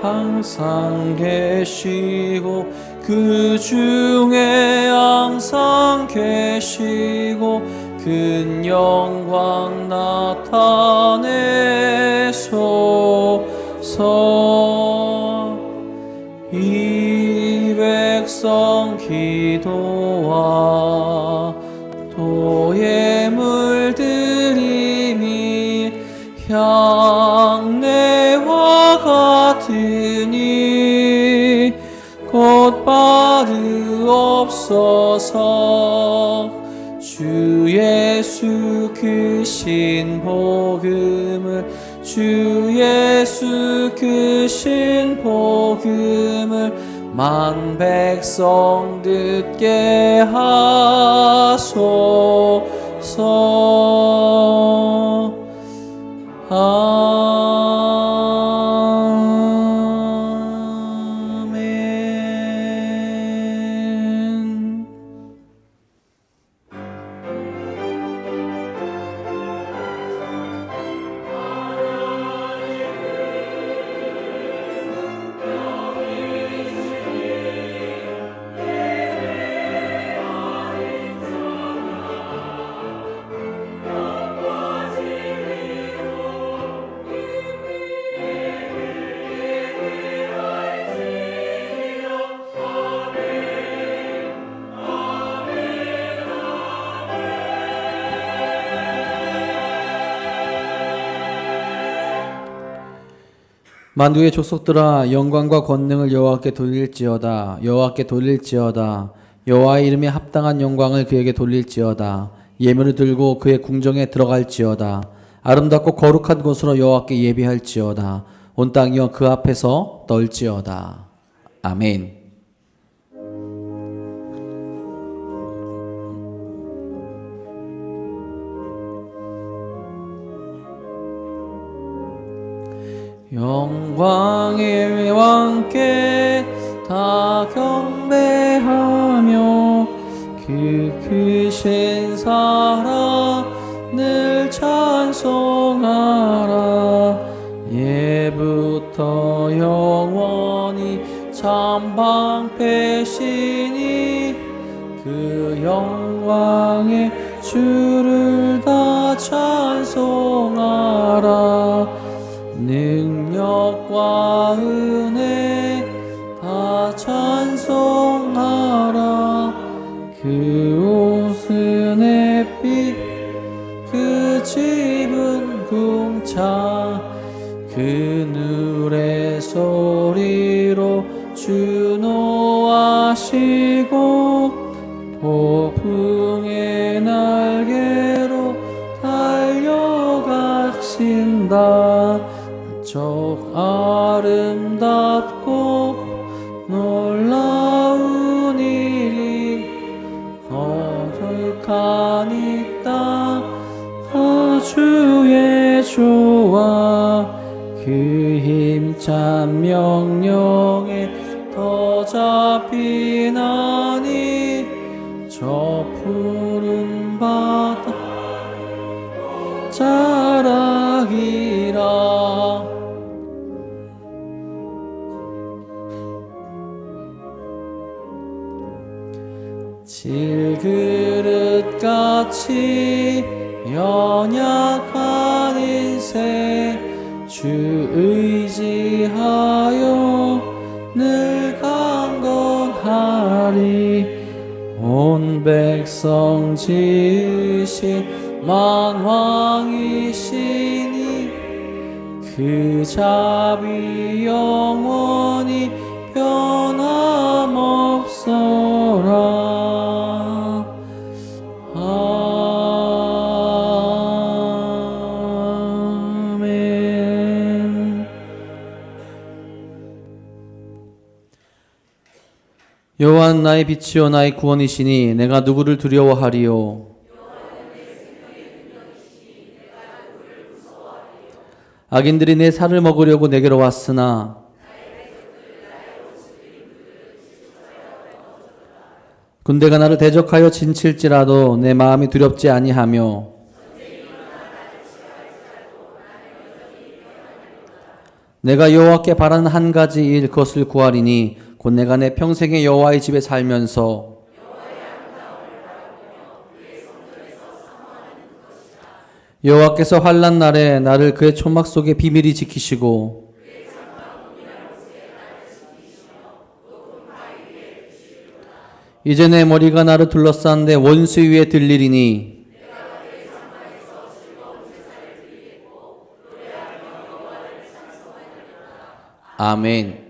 항상 계시고 그 중에 항상 계시고 큰 영광 나타내소서. 이 백성 기도와 도의 물들임이 향내와 같으니 곧 받으옵소서. 주 예수 그 신복음을 주 예수 그 신복음을 만 백성 듣게 하소서. 아멘. 만국의 족속들아 영광과 권능을 여호와께 돌릴지어다. 여호와께 돌릴지어다. 여호와의 이름에 합당한 영광을 그에게 돌릴지어다. 예물을 들고 그의 궁정에 들어갈지어다. 아름답고 거룩한 곳으로 여호와께 예비할지어다. 온 땅이여 그 앞에서 떨지어다. 아멘. 영광의 왕께 다 경배하며 그 크신 사랑을 찬송하라. 예부터 영원히 참 방패시니 그 영광의 주를 다 찬송하라. 능력과 은혜 다 찬송하라. 그 옷은 햇빛 그 집은 궁창 그늘의 소리로 주노하시고 폭풍의 날개로 달려가신다. 적 아름답고 놀라운 일이 거룩한 이 땅 주의 조와 그 힘찬 명령에 더 잡히나니 저 푸른 바다 자락이라. 질그릇같이 연약한 인생 주 의지하여 늘 강건하리. 온 백성 지으신 만왕이시니 그 자비 영원히 변함없어라. 여호와는 나의 빛이요 나의 구원이시니 내가 누구를 두려워하리요. 악인들이 내 살을 먹으려고 내게로 왔으나 군대가 나를 대적하여 진칠지라도 내 마음이 두렵지 아니하며 내가 여호와께 바라는 한 가지 일 그것을 구하리니 곧 내가 내 평생에 여호와의 집에 살면서 여호와께서 환난 날에 나를 그의 초막 속에 비밀히 지키시고 이제 내 머리가 나를 둘러싼 내 원수 위에 들리리니 아멘.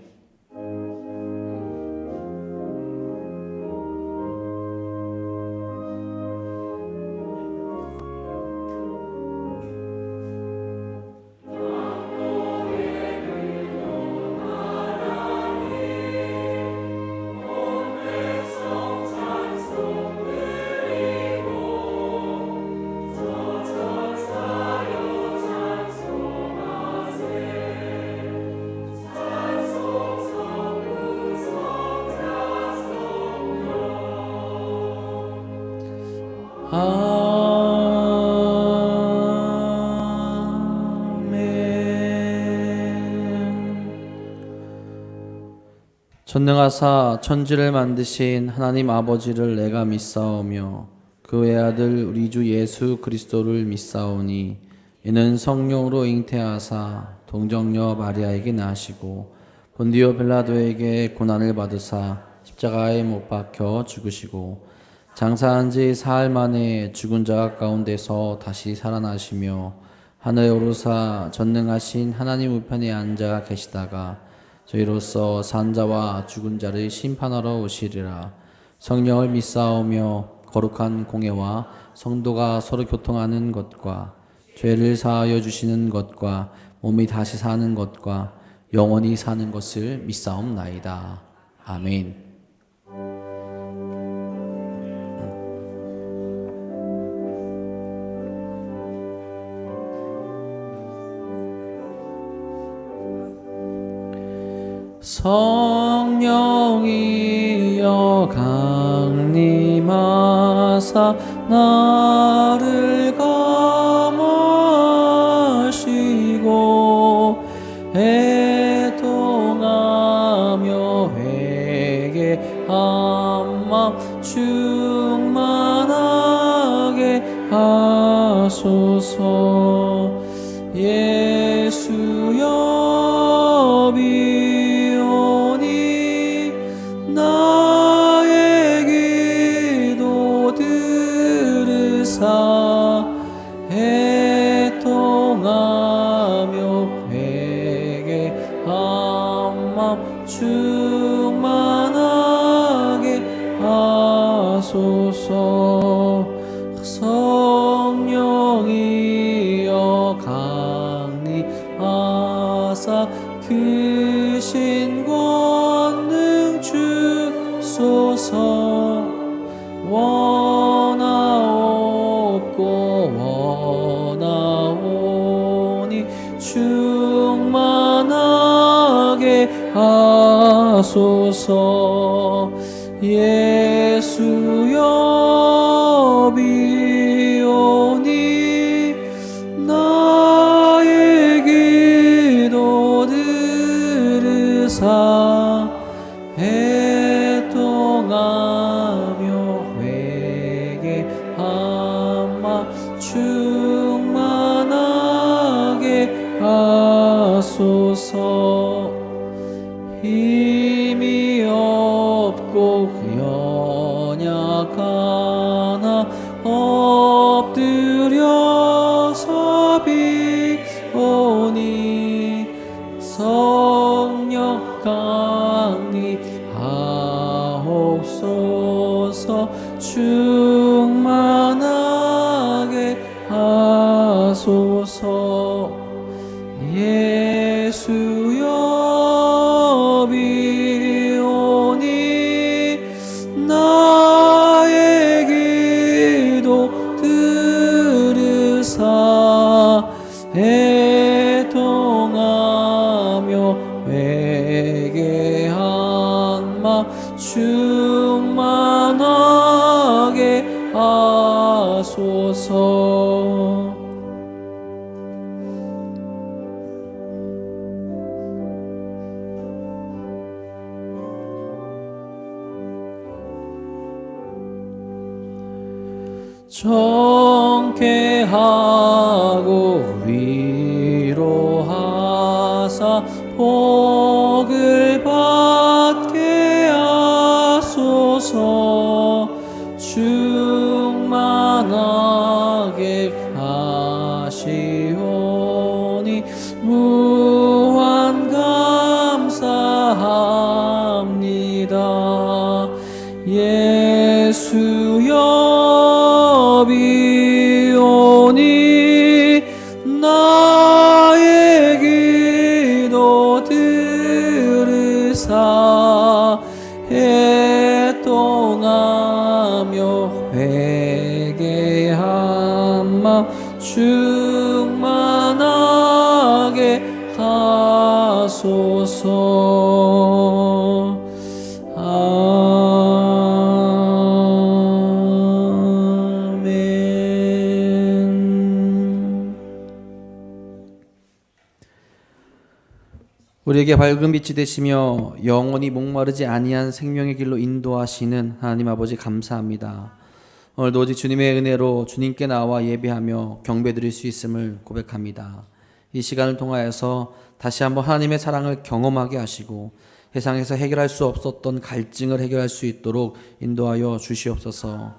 전능하사 천지를 만드신 하나님 아버지를 내가 믿사오며 그 외아들 우리 주 예수 그리스도를 믿사오니 이는 성령으로 잉태하사 동정녀 마리아에게 나시고 본디오 빌라도에게 고난을 받으사 십자가에 못 박혀 죽으시고 장사한 지 사흘 만에 죽은 자 가운데서 다시 살아나시며 하늘에 오르사 전능하신 하나님 우편에 앉아 계시다가 저희로서 산자와 죽은 자를 심판하러 오시리라. 성령을 믿사오며 거룩한 공예와 성도가 서로 교통하는 것과 죄를 사하여 주시는 것과 몸이 다시 사는 것과 영원히 사는 것을 믿사옵나이다. 아멘. 성령이여 강림하사 나를 감하시고 애통하며 회개한 맘 충만하게 하소서. 예수여 비오니 나의 기도 들으사 애통하며 회개한 맘 충만하게 하소서. 성령이여 강림하사 크신 권능 주소서. 원하옵고 원하오니 충만하게 하소서. 예수여 비오니 나의 기도 들으사 애통하며 회개한 맘 충만하게 하소서. 힘이 없고 연약하나 엎드려서 비오니 성령 강림하옵소서. 충만하게 하소서. 예수여 비오니 나의 기도 들으사 애통하며 회개한 맘 충만하게 하소서. 정케하고 위로하사 복을 받게 하소서. 충만하게 하시오니 무한 감사합니다. 예수여 비오니 나의 기도 들으사 애통하며 회개한 마음 충만하게 하소서. 우리에게 밝은 빛이 되시며 영원히 목마르지 아니한 생명의 길로 인도하시는 하나님 아버지 감사합니다. 오늘도 오직 주님의 은혜로 주님께 나와 예배하며 경배드릴 수 있음을 고백합니다. 이 시간을 통하여서 다시 한번 하나님의 사랑을 경험하게 하시고 세상에서 해결할 수 없었던 갈증을 해결할 수 있도록 인도하여 주시옵소서.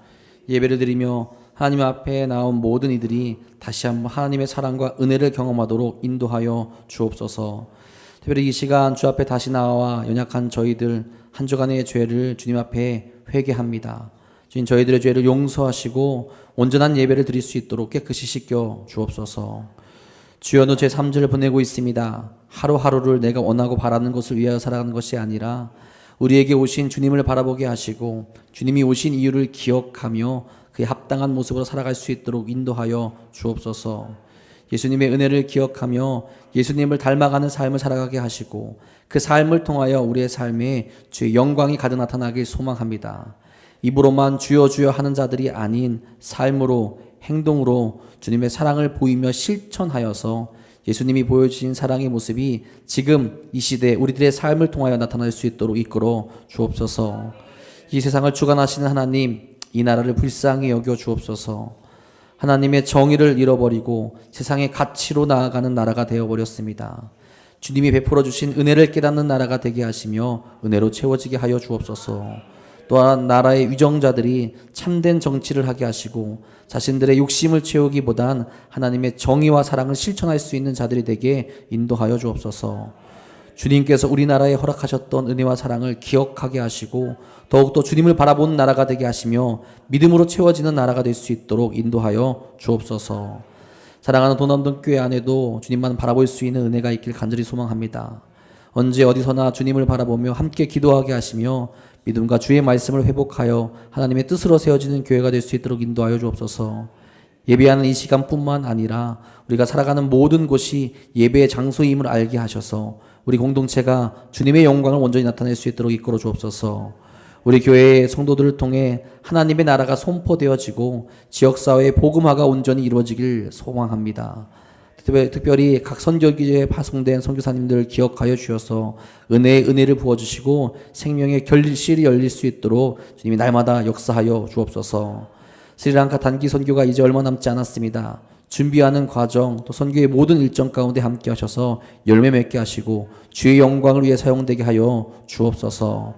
예배를 드리며 하나님 앞에 나온 모든 이들이 다시 한번 하나님의 사랑과 은혜를 경험하도록 인도하여 주옵소서. 특별히 이 시간 주 앞에 다시 나와 연약한 저희들 한 주간의 죄를 주님 앞에 회개합니다. 주님, 저희들의 죄를 용서하시고 온전한 예배를 드릴 수 있도록 깨끗이 씻겨 주옵소서. 주여, 제 3주를 보내고 있습니다. 하루하루를 내가 원하고 바라는 것을 위하여 살아가는 것이 아니라 우리에게 오신 주님을 바라보게 하시고 주님이 오신 이유를 기억하며 그에 합당한 모습으로 살아갈 수 있도록 인도하여 주옵소서. 예수님의 은혜를 기억하며 예수님을 닮아가는 삶을 살아가게 하시고 그 삶을 통하여 우리의 삶에 주의 영광이 가득 나타나길 소망합니다. 입으로만 주여 주여 하는 자들이 아닌 삶으로, 행동으로 주님의 사랑을 보이며 실천하여서 예수님이 보여주신 사랑의 모습이 지금 이 시대 우리들의 삶을 통하여 나타날 수 있도록 이끌어 주옵소서. 이 세상을 주관하시는 하나님, 이 나라를 불쌍히 여겨 주옵소서. 하나님의 정의를 잃어버리고 세상의 가치로 나아가는 나라가 되어버렸습니다. 주님이 베풀어 주신 은혜를 깨닫는 나라가 되게 하시며 은혜로 채워지게 하여 주옵소서. 또한 나라의 위정자들이 참된 정치를 하게 하시고 자신들의 욕심을 채우기보단 하나님의 정의와 사랑을 실천할 수 있는 자들이 되게 인도하여 주옵소서. 주님께서 우리나라에 허락하셨던 은혜와 사랑을 기억하게 하시고 더욱더 주님을 바라보는 나라가 되게 하시며 믿음으로 채워지는 나라가 될 수 있도록 인도하여 주옵소서. 사랑하는 도남동 교회 안에도 주님만 바라볼 수 있는 은혜가 있길 간절히 소망합니다. 언제 어디서나 주님을 바라보며 함께 기도하게 하시며 믿음과 주의 말씀을 회복하여 하나님의 뜻으로 세워지는 교회가 될 수 있도록 인도하여 주옵소서. 예배하는 이 시간뿐만 아니라 우리가 살아가는 모든 곳이 예배의 장소임을 알게 하셔서 우리 공동체가 주님의 영광을 온전히 나타낼 수 있도록 이끌어 주옵소서. 우리 교회의 성도들을 통해 하나님의 나라가 선포되어지고 지역사회의 복음화가 온전히 이루어지길 소망합니다. 특별히 각 선교기에 파송된 선교사님들을 기억하여 주셔서 은혜의 은혜를 부어주시고 생명의 결실이 열릴 수 있도록 주님이 날마다 역사하여 주옵소서. 스리랑카 단기 선교가 이제 얼마 남지 않았습니다. 준비하는 과정 또 선교의 모든 일정 가운데 함께 하셔서 열매 맺게 하시고 주의 영광을 위해 사용되게 하여 주옵소서.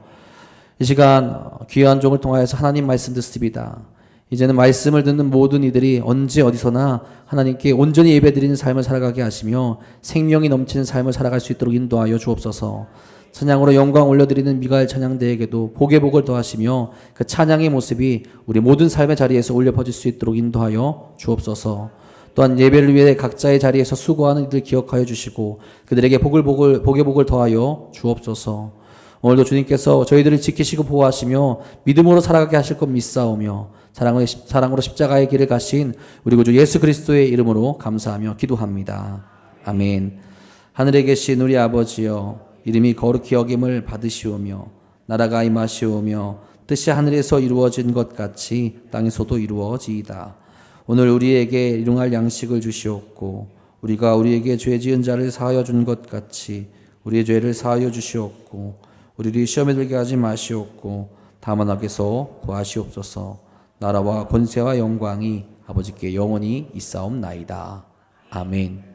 이 시간 귀한 종을 통하여서 하나님 말씀 듣습니다. 이제는 말씀을 듣는 모든 이들이 언제 어디서나 하나님께 온전히 예배드리는 삶을 살아가게 하시며 생명이 넘치는 삶을 살아갈 수 있도록 인도하여 주옵소서. 찬양으로 영광 올려드리는 미가엘 찬양대에게도 복의 복을 더하시며 그 찬양의 모습이 우리 모든 삶의 자리에서 올려 퍼질 수 있도록 인도하여 주옵소서. 또한 예배를 위해 각자의 자리에서 수고하는 이들 기억하여 주시고 그들에게 복의 복을 더하여 주옵소서. 오늘도 주님께서 저희들을 지키시고 보호하시며 믿음으로 살아가게 하실 것 믿사오며 사랑으로 십자가의 길을 가신 우리 구주 예수 그리스도의 이름으로 감사하며 기도합니다. 아멘. 하늘에 계신 우리 아버지여, 이름이 거룩히 여김을 받으시오며 나라가 임하시오며 뜻이 하늘에서 이루어진 것 같이 땅에서도 이루어지이다. 오늘 우리에게 일용할 양식을 주시옵고 우리가 우리에게 죄 지은 자를 사하여 준 것 같이 우리의 죄를 사하여 주시옵고 우리를 시험에 들게 하지 마시옵고 다만 악에서 구하시옵소서. 나라와 권세와 영광이 아버지께 영원히 있사옵나이다. 아멘.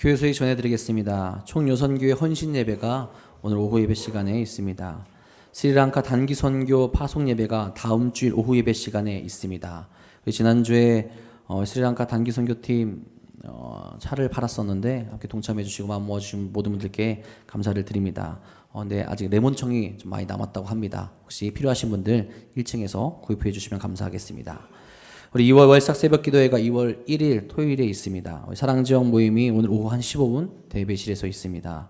교회 소식 전해드리겠습니다. 총요선교회 헌신 예배가 오늘 오후 예배 시간에 있습니다. 스리랑카 단기 선교 파송 예배가 다음 주일 오후 예배 시간에 있습니다. 지난주에 스리랑카 단기 선교팀 차를 팔았었는데 함께 동참해 주시고 마음 모아주신 모든 분들께 감사를 드립니다. 근데 아직 레몬청이 좀 많이 남았다고 합니다. 혹시 필요하신 분들 1층에서 구입해 주시면 감사하겠습니다. 우리 2월 월삭 새벽 기도회가 2월 1일 토요일에 있습니다. 사랑지역 모임이 오늘 오후 1시 15분 대배실에서 있습니다.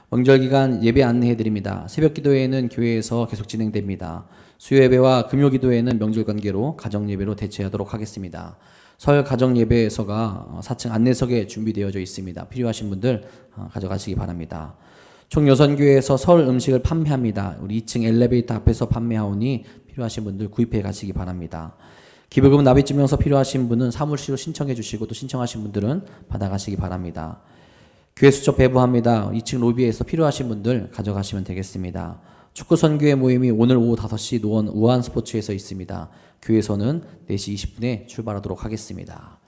명절 기간 예배 안내해 드립니다. 새벽 기도회는 교회에서 계속 진행됩니다. 수요 예배와 금요 기도회는 명절 관계로 가정 예배로 대체하도록 하겠습니다. 설 가정 예배에서가 4층 안내석에 준비되어져 있습니다. 필요하신 분들 가져가시기 바랍니다. 총여선교회에서 설 음식을 판매합니다. 우리 2층 엘리베이터 앞에서 판매하오니 필요하신 분들 구입해 가시기 바랍니다. 기부금 납입증명서 필요하신 분은 사무실로 신청해 주시고 또 신청하신 분들은 받아가시기 바랍니다. 교회 수첩 배부합니다. 2층 로비에서 필요하신 분들 가져가시면 되겠습니다. 축구선교회 모임이 오늘 오후 5시 노원 우한스포츠에서 있습니다. 교회에서는 4시 20분에 출발하도록 하겠습니다.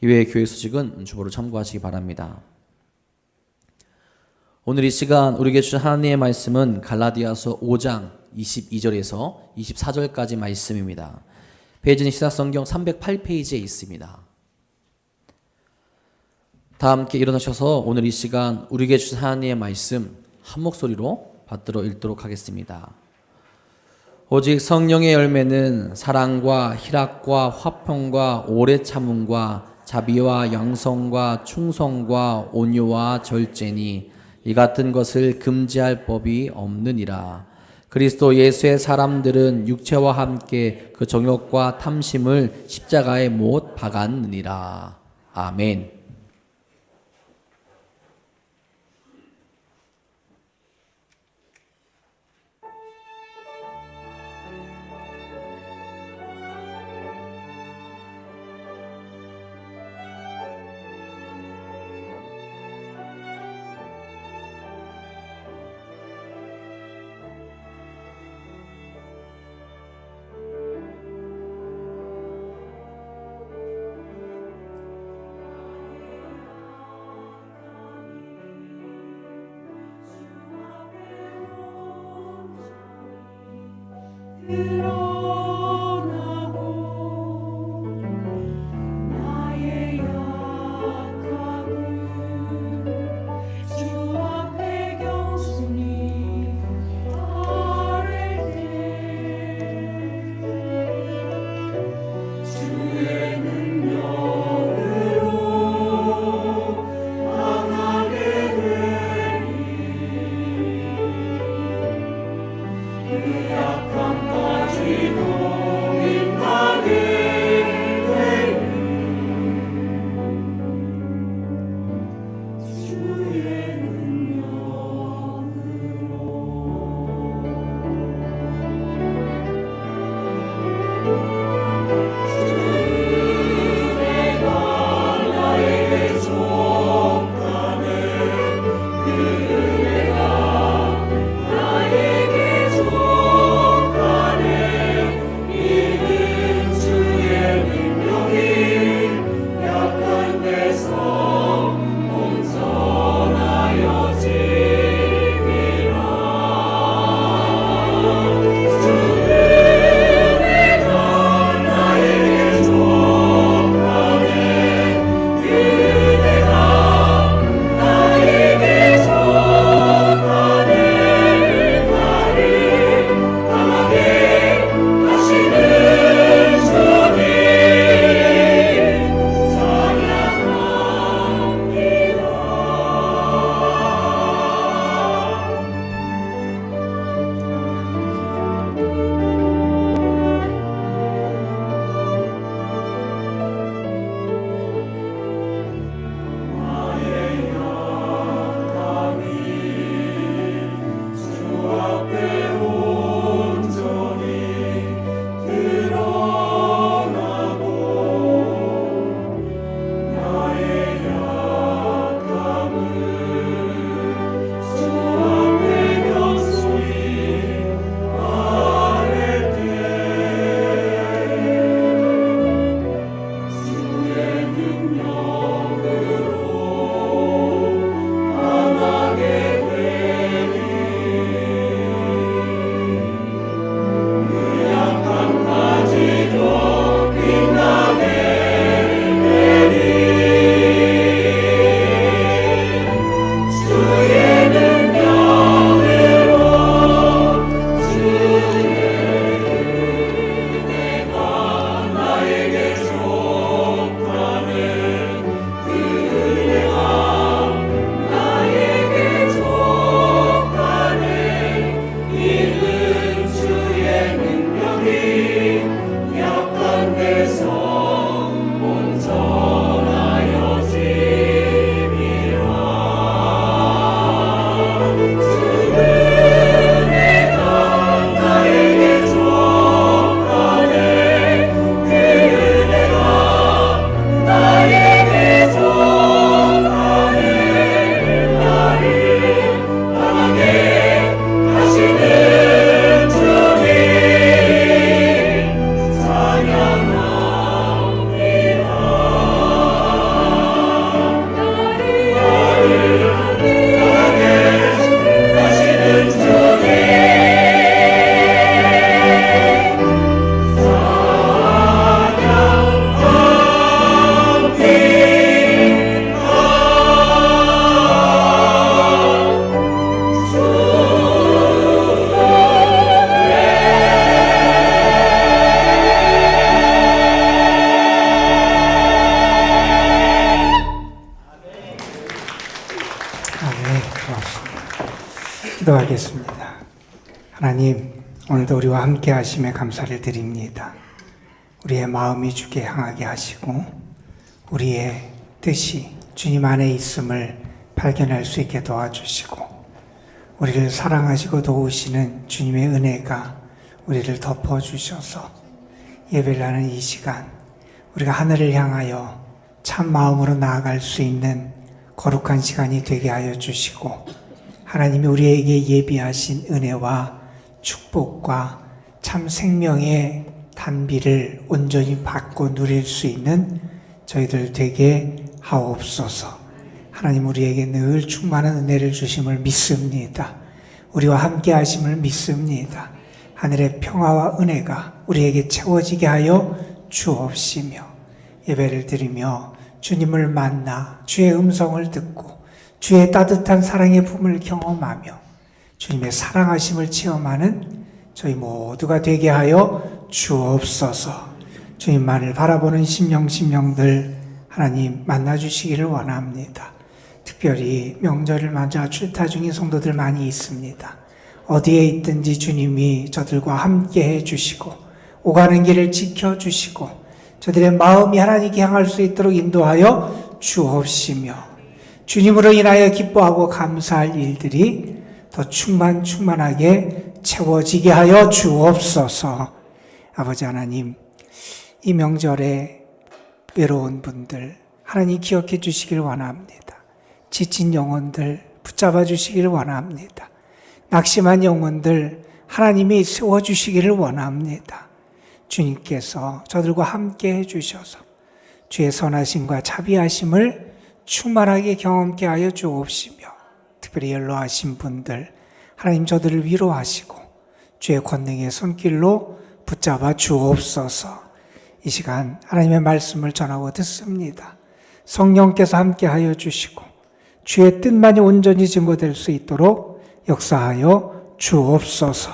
이외의 교회 소식은 주보를 참고하시기 바랍니다. 오늘 이 시간 우리에게 주신 하나님의 말씀은 갈라디아서 5장 22절에서 24절까지 말씀입니다. 페이지는 시사성경 308페이지에 있습니다. 다 함께 일어나셔서 오늘 이 시간 우리에게 주신 하나님의 말씀 한 목소리로 받들어 읽도록 하겠습니다. 오직 성령의 열매는 사랑과 희락과 화평과 오래 참음과 자비와 양성과 충성과 온유와 절제니 이 같은 것을 금지할 법이 없느니라. 그리스도 예수의 사람들은 육체와 함께 그 정욕과 탐심을 십자가에 못 박았느니라. 아멘. 약함까지 기도하겠습니다. 하나님, 오늘도 우리와 함께 하심에 감사를 드립니다. 우리의 마음이 주께 향하게 하시고 우리의 뜻이 주님 안에 있음을 발견할 수 있게 도와주시고 우리를 사랑하시고 도우시는 주님의 은혜가 우리를 덮어주셔서 예배를 하는 이 시간 우리가 하늘을 향하여 참 마음으로 나아갈 수 있는 거룩한 시간이 되게 하여 주시고 하나님이 우리에게 예비하신 은혜와 축복과 참 생명의 단비를 온전히 받고 누릴 수 있는 저희들 되게 하옵소서. 하나님 우리에게 늘 충만한 은혜를 주심을 믿습니다. 우리와 함께 하심을 믿습니다. 하늘의 평화와 은혜가 우리에게 채워지게 하여 주옵시며 예배를 드리며 주님을 만나 주의 음성을 듣고 주의 따뜻한 사랑의 품을 경험하며 주님의 사랑하심을 체험하는 저희 모두가 되게 하여 주옵소서. 주님만을 바라보는 심령들 하나님 만나주시기를 원합니다. 특별히 명절을 맞아 출타 중인 성도들 많이 있습니다. 어디에 있든지 주님이 저들과 함께 해주시고 오가는 길을 지켜주시고 저들의 마음이 하나님께 향할 수 있도록 인도하여 주옵시며 주님으로 인하여 기뻐하고 감사할 일들이 더 충만하게 채워지게 하여 주옵소서. 아버지 하나님, 이 명절에 외로운 분들 하나님 기억해 주시길 원합니다. 지친 영혼들 붙잡아 주시기를 원합니다. 낙심한 영혼들 하나님이 세워주시기를 원합니다. 주님께서 저들과 함께 해주셔서 주의 선하심과 자비하심을 충만하게 경험케 하여 주옵시며 특별히 연로하신 분들 하나님 저들을 위로하시고 주의 권능의 손길로 붙잡아 주옵소서. 이 시간 하나님의 말씀을 전하고 듣습니다. 성령께서 함께 하여 주시고 주의 뜻만이 온전히 증거될 수 있도록 역사하여 주옵소서.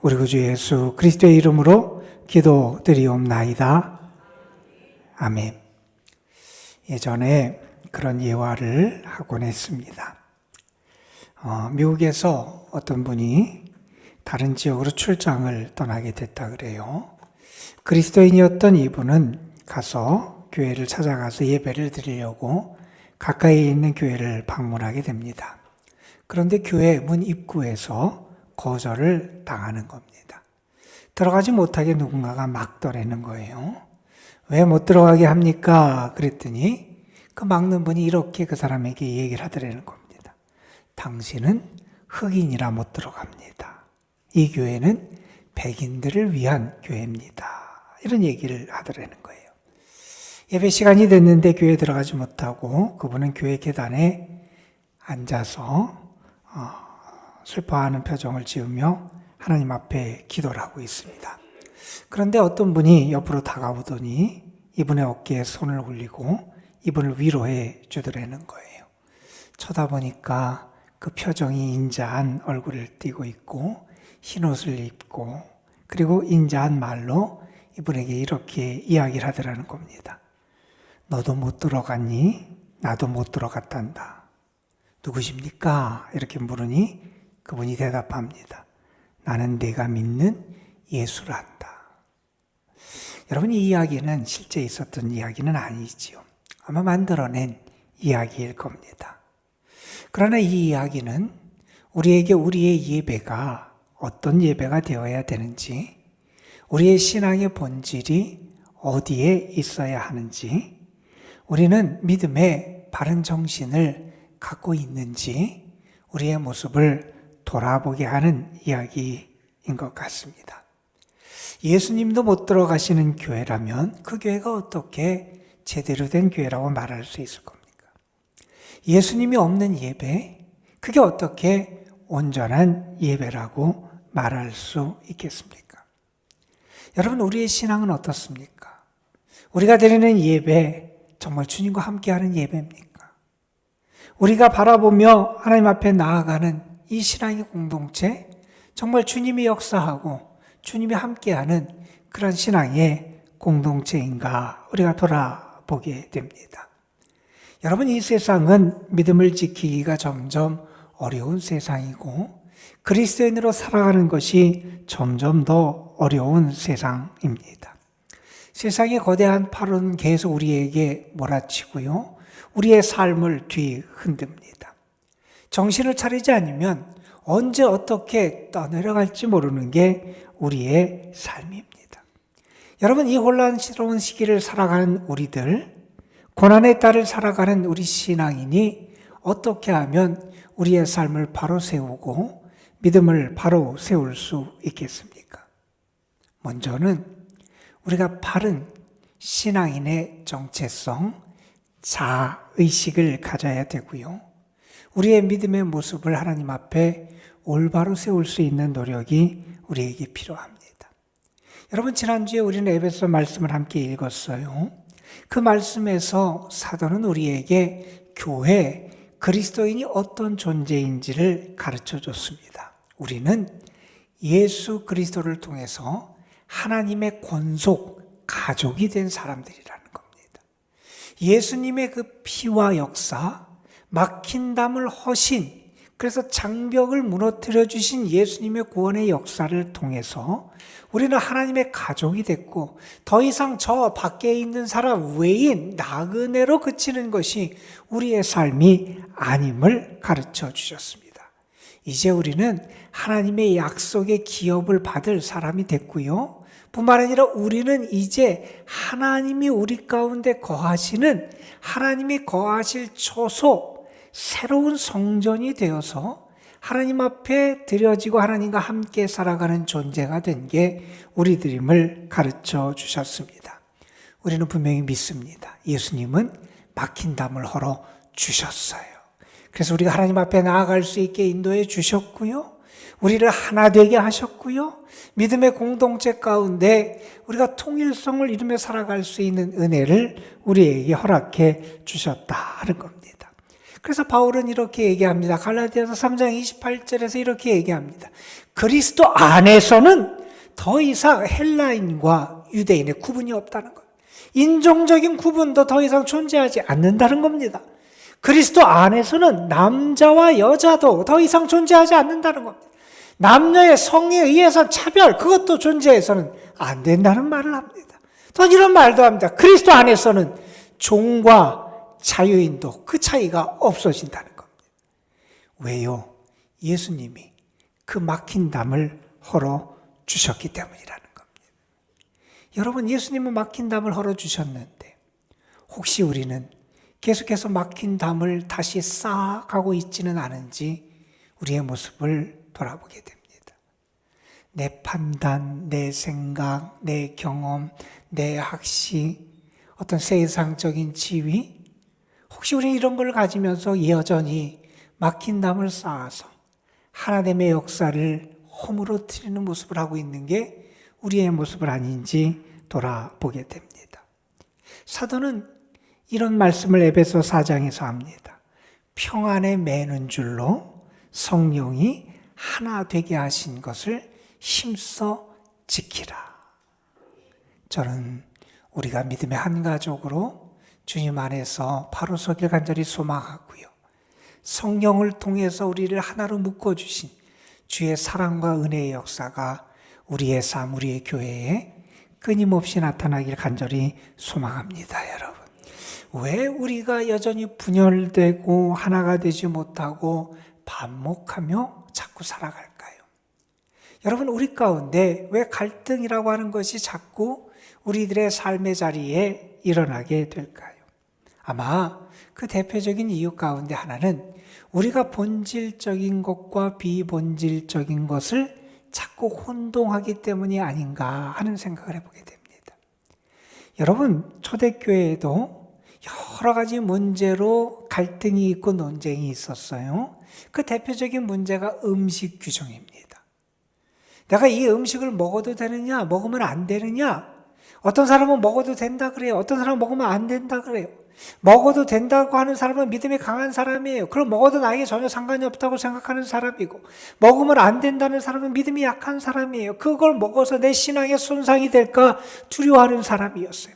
우리 구주 예수 그리스도의 이름으로 기도드리옵나이다. 아멘. 예전에 그런 예화를 하곤 했습니다. 미국에서 어떤 분이 다른 지역으로 출장을 떠나게 됐다 그래요. 그리스도인이었던 이분은 가서 교회를 찾아가서 예배를 드리려고 가까이에 있는 교회를 방문하게 됩니다. 그런데 교회 문 입구에서 거절을 당하는 겁니다. 들어가지 못하게 누군가가 막더라는 거예요. 왜 못 들어가게 합니까? 그랬더니 그 막는 분이 이렇게 그 사람에게 얘기를 하더라는 겁니다. 당신은 흑인이라 못 들어갑니다. 이 교회는 백인들을 위한 교회입니다. 이런 얘기를 하더라는 거예요. 예배 시간이 됐는데 교회에 들어가지 못하고 그분은 교회 계단에 앉아서 슬퍼하는 표정을 지으며 하나님 앞에 기도를 하고 있습니다. 그런데 어떤 분이 옆으로 다가오더니 이분의 어깨에 손을 올리고 이분을 위로해 주더라는 거예요. 쳐다보니까 그 표정이 인자한 얼굴을 띠고 있고 흰 옷을 입고 그리고 인자한 말로 이분에게 이렇게 이야기를 하더라는 겁니다. 너도 못 들어갔니? 나도 못 들어갔단다. 누구십니까? 이렇게 물으니 그분이 대답합니다. 나는 내가 믿는 예수란다. 여러분, 이 이야기는 실제 있었던 이야기는 아니지요. 아마 만들어낸 이야기일 겁니다. 그러나 이 이야기는 우리에게 우리의 예배가 어떤 예배가 되어야 되는지, 우리의 신앙의 본질이 어디에 있어야 하는지, 우리는 믿음의 바른 정신을 갖고 있는지 우리의 모습을 돌아보게 하는 이야기인 것 같습니다. 예수님도 못 들어가시는 교회라면 그 교회가 어떻게 제대로 된 교회라고 말할 수 있을 겁니까? 예수님이 없는 예배, 그게 어떻게 온전한 예배라고 말할 수 있겠습니까? 여러분, 우리의 신앙은 어떻습니까? 우리가 드리는 예배, 정말 주님과 함께하는 예배입니까? 우리가 바라보며 하나님 앞에 나아가는 이 신앙의 공동체, 정말 주님이 역사하고 주님이 함께하는 그런 신앙의 공동체인가 우리가 돌아보게 됩니다. 여러분, 이 세상은 믿음을 지키기가 점점 어려운 세상이고 그리스도인으로 살아가는 것이 점점 더 어려운 세상입니다. 세상의 거대한 파도는 계속 우리에게 몰아치고요. 우리의 삶을 뒤흔듭니다. 정신을 차리지 않으면 언제 어떻게 떠내려갈지 모르는 게 우리의 삶입니다. 여러분, 이 혼란스러운 시기를 살아가는 우리들, 고난의 딸을 살아가는 우리 신앙인이 어떻게 하면 우리의 삶을 바로 세우고 믿음을 바로 세울 수 있겠습니까? 먼저는 우리가 바른 신앙인의 정체성, 자의식을 가져야 되고요. 우리의 믿음의 모습을 하나님 앞에 올바로 세울 수 있는 노력이 우리에게 필요합니다. 여러분, 지난주에 우리는 에베소 말씀을 함께 읽었어요. 그 말씀에서 사도는 우리에게 교회, 그리스도인이 어떤 존재인지를 가르쳐 줬습니다. 우리는 예수 그리스도를 통해서 하나님의 권속, 가족이 된 사람들이라는 겁니다. 예수님의 그 피와 역사, 막힌 담을 허신, 그래서 장벽을 무너뜨려 주신 예수님의 구원의 역사를 통해서 우리는 하나님의 가족이 됐고 더 이상 저 밖에 있는 사람 외인 나그네로 그치는 것이 우리의 삶이 아님을 가르쳐 주셨습니다. 이제 우리는 하나님의 약속의 기업을 받을 사람이 됐고요. 뿐만 아니라 우리는 이제 하나님이 우리 가운데 거하시는, 하나님이 거하실 처소, 새로운 성전이 되어서 하나님 앞에 드려지고 하나님과 함께 살아가는 존재가 된 게 우리들임을 가르쳐 주셨습니다. 우리는 분명히 믿습니다. 예수님은 막힌 담을 헐어 주셨어요. 그래서 우리가 하나님 앞에 나아갈 수 있게 인도해 주셨고요. 우리를 하나 되게 하셨고요. 믿음의 공동체 가운데 우리가 통일성을 이루며 살아갈 수 있는 은혜를 우리에게 허락해 주셨다는 겁니다. 그래서 바울은 이렇게 얘기합니다. 갈라디아서 3장 28절에서 이렇게 얘기합니다. 그리스도 안에서는 더 이상 헬라인과 유대인의 구분이 없다는 겁니다. 인종적인 구분도 더 이상 존재하지 않는다는 겁니다. 그리스도 안에서는 남자와 여자도 더 이상 존재하지 않는다는 겁니다. 남녀의 성에 의해서 차별, 그것도 존재해서는 안 된다는 말을 합니다. 또 이런 말도 합니다. 그리스도 안에서는 종과 자유인도 그 차이가 없어진다는 겁니다. 왜요? 예수님이 그 막힌 담을 헐어 주셨기 때문이라는 겁니다. 여러분, 예수님은 막힌 담을 헐어 주셨는데 혹시 우리는 계속해서 막힌 담을 다시 쌓아가고 있지는 않은지 우리의 모습을 돌아보게 됩니다. 내 판단, 내 생각, 내 경험, 내 학식, 어떤 세상적인 지위, 혹시 우리는 이런 걸 가지면서 여전히 막힌 담을 쌓아서 하나님의 역사를 허물어뜨리는 모습을 하고 있는 게 우리의 모습은 아닌지 돌아보게 됩니다. 사도는 이런 말씀을 에베소 4장에서 합니다. 평안에 매는 줄로 성령이 하나 되게 하신 것을 힘써 지키라. 저는 우리가 믿음의 한 가족으로 주님 안에서 바로 서길 간절히 소망하고요. 성령을 통해서 우리를 하나로 묶어주신 주의 사랑과 은혜의 역사가 우리의 삶, 우리의 교회에 끊임없이 나타나길 간절히 소망합니다, 여러분. 왜 우리가 여전히 분열되고 하나가 되지 못하고 반목하며 자꾸 살아갈까요? 여러분, 우리 가운데 왜 갈등이라고 하는 것이 자꾸 우리들의 삶의 자리에 일어나게 될까요? 아마 그 대표적인 이유 가운데 하나는 우리가 본질적인 것과 비본질적인 것을 자꾸 혼동하기 때문이 아닌가 하는 생각을 해보게 됩니다. 여러분, 초대교회에도 여러 가지 문제로 갈등이 있고 논쟁이 있었어요. 그 대표적인 문제가 음식 규정입니다. 내가 이 음식을 먹어도 되느냐, 먹으면 안 되느냐. 어떤 사람은 먹어도 된다 그래요. 어떤 사람은 먹으면 안 된다 그래요. 먹어도 된다고 하는 사람은 믿음이 강한 사람이에요. 그럼 먹어도 나에게 전혀 상관이 없다고 생각하는 사람이고, 먹으면 안 된다는 사람은 믿음이 약한 사람이에요. 그걸 먹어서 내 신앙에 손상이 될까 두려워하는 사람이었어요.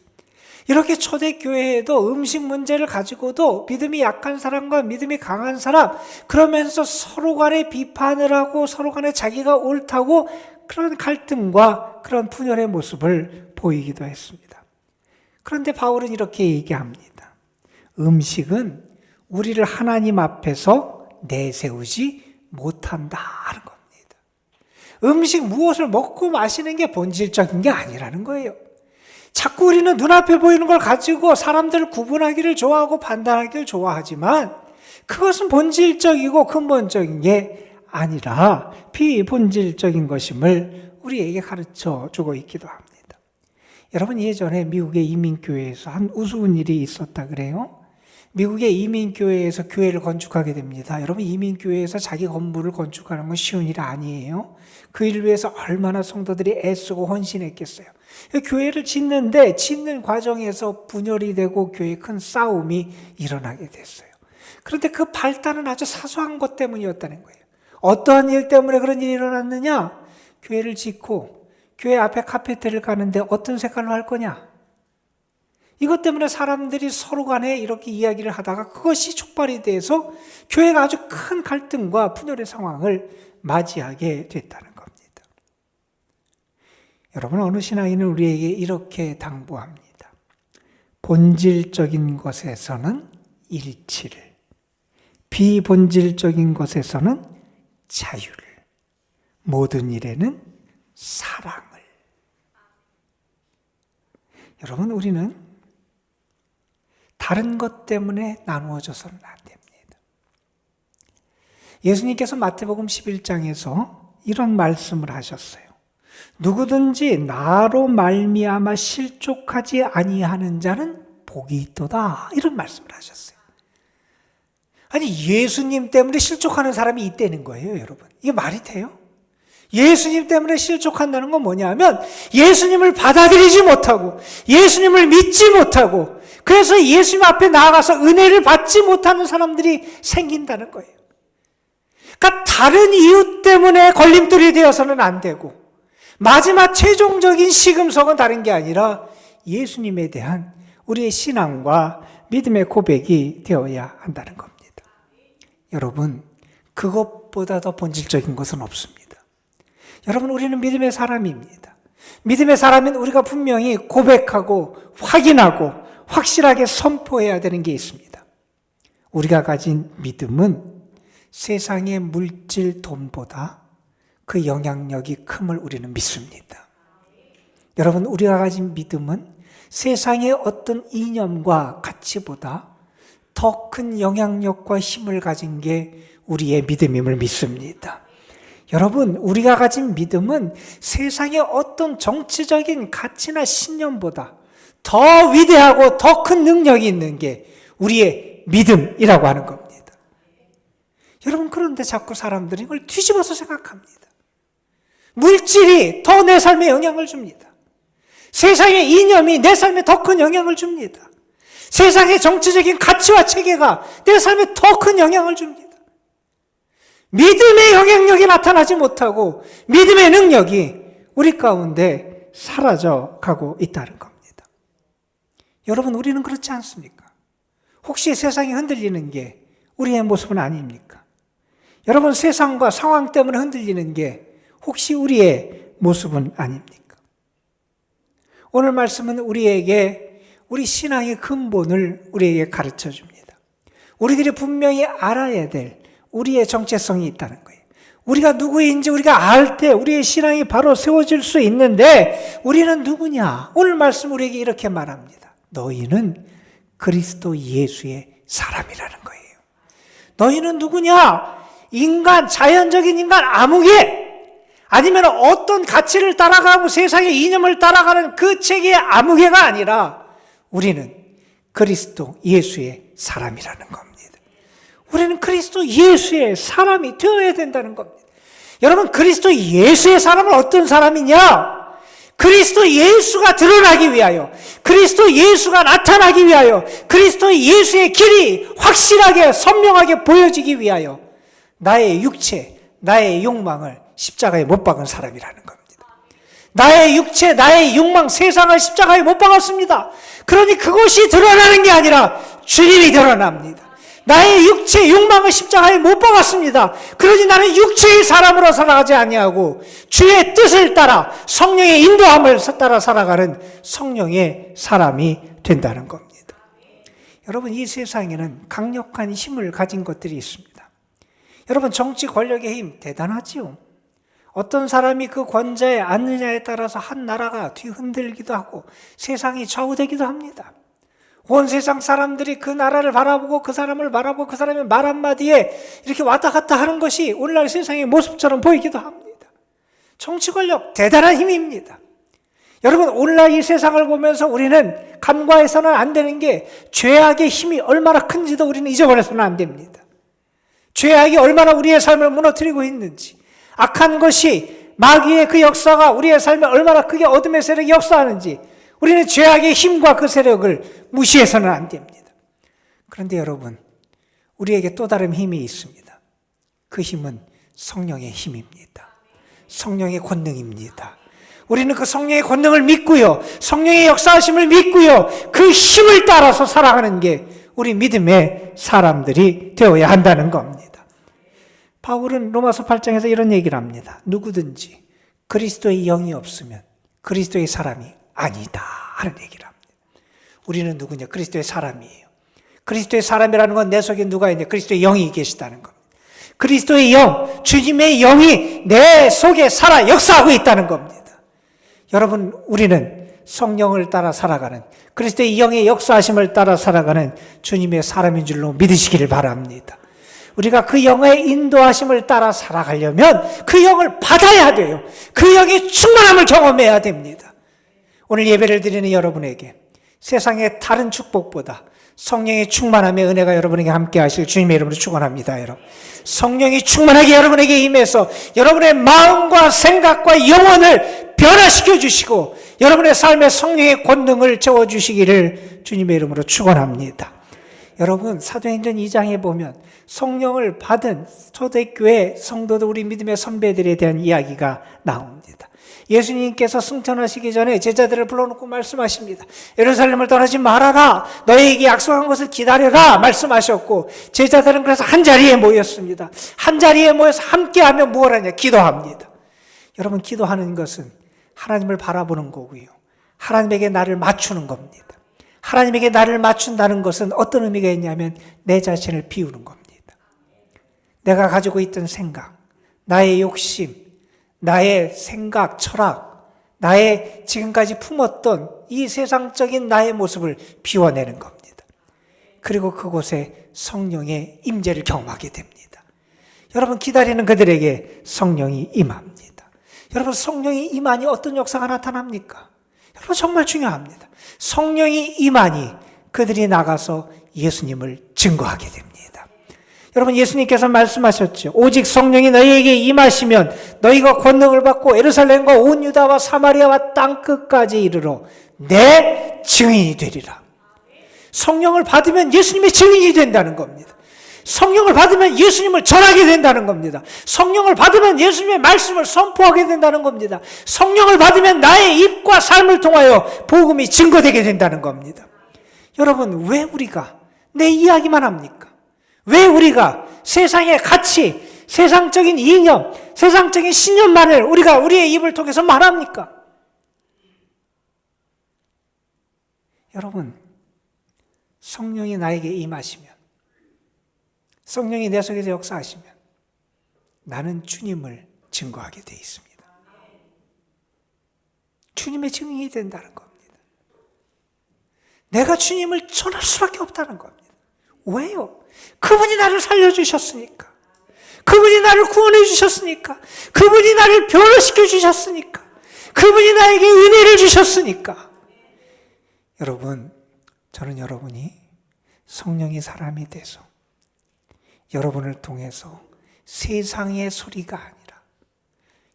이렇게 초대교회에도 음식 문제를 가지고도 믿음이 약한 사람과 믿음이 강한 사람, 그러면서 서로 간에 비판을 하고 서로 간에 자기가 옳다고 그런 갈등과 그런 분열의 모습을 보이기도 했습니다. 그런데 바울은 이렇게 얘기합니다. 음식은 우리를 하나님 앞에서 내세우지 못한다 하는 겁니다. 음식 무엇을 먹고 마시는 게 본질적인 게 아니라는 거예요. 자꾸 우리는 눈앞에 보이는 걸 가지고 사람들을 구분하기를 좋아하고 판단하기를 좋아하지만 그것은 본질적이고 근본적인 게 아니라 비본질적인 것임을 우리에게 가르쳐 주고 있기도 합니다. 여러분, 예전에 미국의 이민교회에서 한 우스운 일이 있었다 그래요. 미국의 이민교회에서 교회를 건축하게 됩니다. 여러분, 이민교회에서 자기 건물을 건축하는 건 쉬운 일이 아니에요. 그 일을 위해서 얼마나 성도들이 애쓰고 헌신했겠어요. 교회를 짓는데 짓는 과정에서 분열이 되고 교회에 큰 싸움이 일어나게 됐어요. 그런데 그 발단은 아주 사소한 것 때문이었다는 거예요. 어떠한 일 때문에 그런 일이 일어났느냐? 교회를 짓고 교회 앞에 카페트를 가는데 어떤 색깔로 할 거냐? 이것 때문에 사람들이 서로 간에 이렇게 이야기를 하다가 그것이 촉발이 돼서 교회가 아주 큰 갈등과 분열의 상황을 맞이하게 됐다는 겁니다. 여러분, 어느 신앙인은 우리에게 이렇게 당부합니다. 본질적인 것에서는 일치를, 비본질적인 것에서는 자유를, 모든 일에는 사랑을. 여러분, 우리는 다른 것 때문에 나누어져서는 안 됩니다. 예수님께서 마태복음 11장에서 이런 말씀을 하셨어요. 누구든지 나로 말미암아 실족하지 아니하는 자는 복이 있도다. 이런 말씀을 하셨어요. 아니, 예수님 때문에 실족하는 사람이 있다는 거예요, 여러분. 이게 말이 돼요? 예수님 때문에 실족한다는 건 뭐냐면 예수님을 받아들이지 못하고 예수님을 믿지 못하고 그래서 예수님 앞에 나아가서 은혜를 받지 못하는 사람들이 생긴다는 거예요. 그러니까 다른 이유 때문에 걸림돌이 되어서는 안 되고 마지막 최종적인 시금석은 다른 게 아니라 예수님에 대한 우리의 신앙과 믿음의 고백이 되어야 한다는 겁니다. 여러분, 그것보다 더 본질적인 것은 없습니다. 여러분, 우리는 믿음의 사람입니다. 믿음의 사람은 우리가 분명히 고백하고 확인하고 확실하게 선포해야 되는 게 있습니다. 우리가 가진 믿음은 세상의 물질 돈보다 그 영향력이 큼을 우리는 믿습니다. 여러분, 우리가 가진 믿음은 세상의 어떤 이념과 가치보다 더 큰 영향력과 힘을 가진 게 우리의 믿음임을 믿습니다. 여러분, 우리가 가진 믿음은 세상의 어떤 정치적인 가치나 신념보다 더 위대하고 더 큰 능력이 있는 게 우리의 믿음이라고 하는 겁니다. 여러분, 그런데 자꾸 사람들이 이걸 뒤집어서 생각합니다. 물질이 더 내 삶에 영향을 줍니다. 세상의 이념이 내 삶에 더 큰 영향을 줍니다. 세상의 정치적인 가치와 체계가 내 삶에 더 큰 영향을 줍니다. 믿음의 영향력이 나타나지 못하고 믿음의 능력이 우리 가운데 사라져 가고 있다는 겁니다. 여러분, 우리는 그렇지 않습니까? 혹시 세상이 흔들리는 게 우리의 모습은 아닙니까? 여러분, 세상과 상황 때문에 흔들리는 게 혹시 우리의 모습은 아닙니까? 오늘 말씀은 우리에게 우리 신앙의 근본을 우리에게 가르쳐 줍니다. 우리들이 분명히 알아야 될 우리의 정체성이 있다는 거예요. 우리가 누구인지 우리가 알 때 우리의 신앙이 바로 세워질 수 있는데 우리는 누구냐? 오늘 말씀 우리에게 이렇게 말합니다. 너희는 그리스도 예수의 사람이라는 거예요. 너희는 누구냐? 인간, 자연적인 인간 아무개, 아니면 어떤 가치를 따라가고 세상의 이념을 따라가는 그 체계의 아무개가 아니라 우리는 그리스도 예수의 사람이라는 겁니다. 우리는 그리스도 예수의 사람이 되어야 된다는 겁니다. 여러분, 그리스도 예수의 사람은 어떤 사람이냐? 그리스도 예수가 드러나기 위하여, 그리스도 예수가 나타나기 위하여, 그리스도 예수의 길이 확실하게 선명하게 보여지기 위하여 나의 육체, 나의 욕망을 십자가에 못 박은 사람이라는 겁니다. 나의 육체, 나의 욕망, 세상을 십자가에 못 박았습니다. 그러니 그것이 드러나는 게 아니라 주님이 드러납니다. 나의 육체, 욕망을 십자가에 못 박았습니다. 그러니 나는 육체의 사람으로 살아가지 아니하고 주의 뜻을 따라 성령의 인도함을 따라 살아가는 성령의 사람이 된다는 겁니다. 여러분, 이 세상에는 강력한 힘을 가진 것들이 있습니다. 여러분, 정치 권력의 힘 대단하지요. 어떤 사람이 그 권좌에 앉느냐에 따라서 한 나라가 뒤흔들기도 하고 세상이 좌우되기도 합니다. 온 세상 사람들이 그 나라를 바라보고 그 사람을 바라보고 그 사람의 말 한마디에 이렇게 왔다 갔다 하는 것이 오늘날 세상의 모습처럼 보이기도 합니다. 정치 권력 대단한 힘입니다. 여러분, 오늘날 이 세상을 보면서 우리는 간과해서는 안 되는 게 죄악의 힘이 얼마나 큰지도 우리는 잊어버려서는 안 됩니다. 죄악이 얼마나 우리의 삶을 무너뜨리고 있는지, 악한 것이 마귀의 그 역사가 우리의 삶에 얼마나 크게 어둠의 세력이 역사하는지 우리는 죄악의 힘과 그 세력을 무시해서는 안 됩니다. 그런데 여러분, 우리에게 또 다른 힘이 있습니다. 그 힘은 성령의 힘입니다. 성령의 권능입니다. 우리는 그 성령의 권능을 믿고요, 성령의 역사하심을 믿고요, 그 힘을 따라서 살아가는 게 우리 믿음의 사람들이 되어야 한다는 겁니다. 바울은 로마서 8장에서 이런 얘기를 합니다. 누구든지 그리스도의 영이 없으면 그리스도의 사람이 아니다 하는 얘기를 합니다. 우리는 누구냐? 그리스도의 사람이에요. 그리스도의 사람이라는 건 내 속에 누가 있냐? 그리스도의 영이 계시다는 겁니다. 그리스도의 영, 주님의 영이 내 속에 살아 역사하고 있다는 겁니다. 여러분, 우리는 성령을 따라 살아가는, 그리스도의 영의 역사하심을 따라 살아가는 주님의 사람인 줄로 믿으시기를 바랍니다. 우리가 그 영의 인도하심을 따라 살아가려면 그 영을 받아야 돼요. 그 영의 충만함을 경험해야 됩니다. 오늘 예배를 드리는 여러분에게 세상의 다른 축복보다 성령의 충만함의 은혜가 여러분에게 함께 하실 주님의 이름으로 축원합니다. 여러분, 성령이 충만하게 여러분에게 임해서 여러분의 마음과 생각과 영혼을 변화시켜 주시고 여러분의 삶에 성령의 권능을 채워주시기를 주님의 이름으로 축원합니다. 여러분, 사도행전 2장에 보면 성령을 받은 초대교회 성도들, 우리 믿음의 선배들에 대한 이야기가 나옵니다. 예수님께서 승천하시기 전에 제자들을 불러놓고 말씀하십니다. 예루살렘을 떠나지 말아라, 너희에게 약속한 것을 기다려라 말씀하셨고, 제자들은 그래서 한자리에 모였습니다. 한자리에 모여서 함께하며 무엇 하냐? 기도합니다. 여러분, 기도하는 것은 하나님을 바라보는 거고요, 하나님에게 나를 맞추는 겁니다. 하나님에게 나를 맞춘다는 것은 어떤 의미가 있냐면 내 자신을 비우는 겁니다. 내가 가지고 있던 생각, 나의 욕심, 나의 생각, 철학, 나의 지금까지 품었던 이 세상적인 나의 모습을 비워내는 겁니다. 그리고 그곳에 성령의 임재를 경험하게 됩니다. 여러분, 기다리는 그들에게 성령이 임합니다. 여러분, 성령이 임하니 어떤 역사가 나타납니까? 여러분 정말 중요합니다. 성령이 임하니 그들이 나가서 예수님을 증거하게 됩니다. 여러분 예수님께서 말씀하셨죠. 오직 성령이 너희에게 임하시면 너희가 권능을 받고 예루살렘과 온 유다와 사마리아와 땅 끝까지 이르러 내 증인이 되리라. 성령을 받으면 예수님의 증인이 된다는 겁니다. 성령을 받으면 예수님을 전하게 된다는 겁니다. 성령을 받으면 예수님의 말씀을 선포하게 된다는 겁니다. 성령을 받으면 나의 입과 삶을 통하여 복음이 증거되게 된다는 겁니다. 여러분 왜 우리가 내 이야기만 합니까? 왜 우리가 세상의 가치, 세상적인 이념, 세상적인 신념만을 우리가 우리의 입을 통해서 말합니까? 여러분 성령이 나에게 임하시면, 성령이 내 속에서 역사하시면 나는 주님을 증거하게 돼 있습니다. 주님의 증인이 된다는 겁니다. 내가 주님을 전할 수밖에 없다는 겁니다. 왜요? 그분이 나를 살려주셨으니까. 그분이 나를 구원해 주셨으니까. 그분이 나를 변화시켜 주셨으니까. 그분이 나에게 은혜를 주셨으니까. 여러분, 저는 여러분이 성령의 사람이 돼서 여러분을 통해서 세상의 소리가 아니라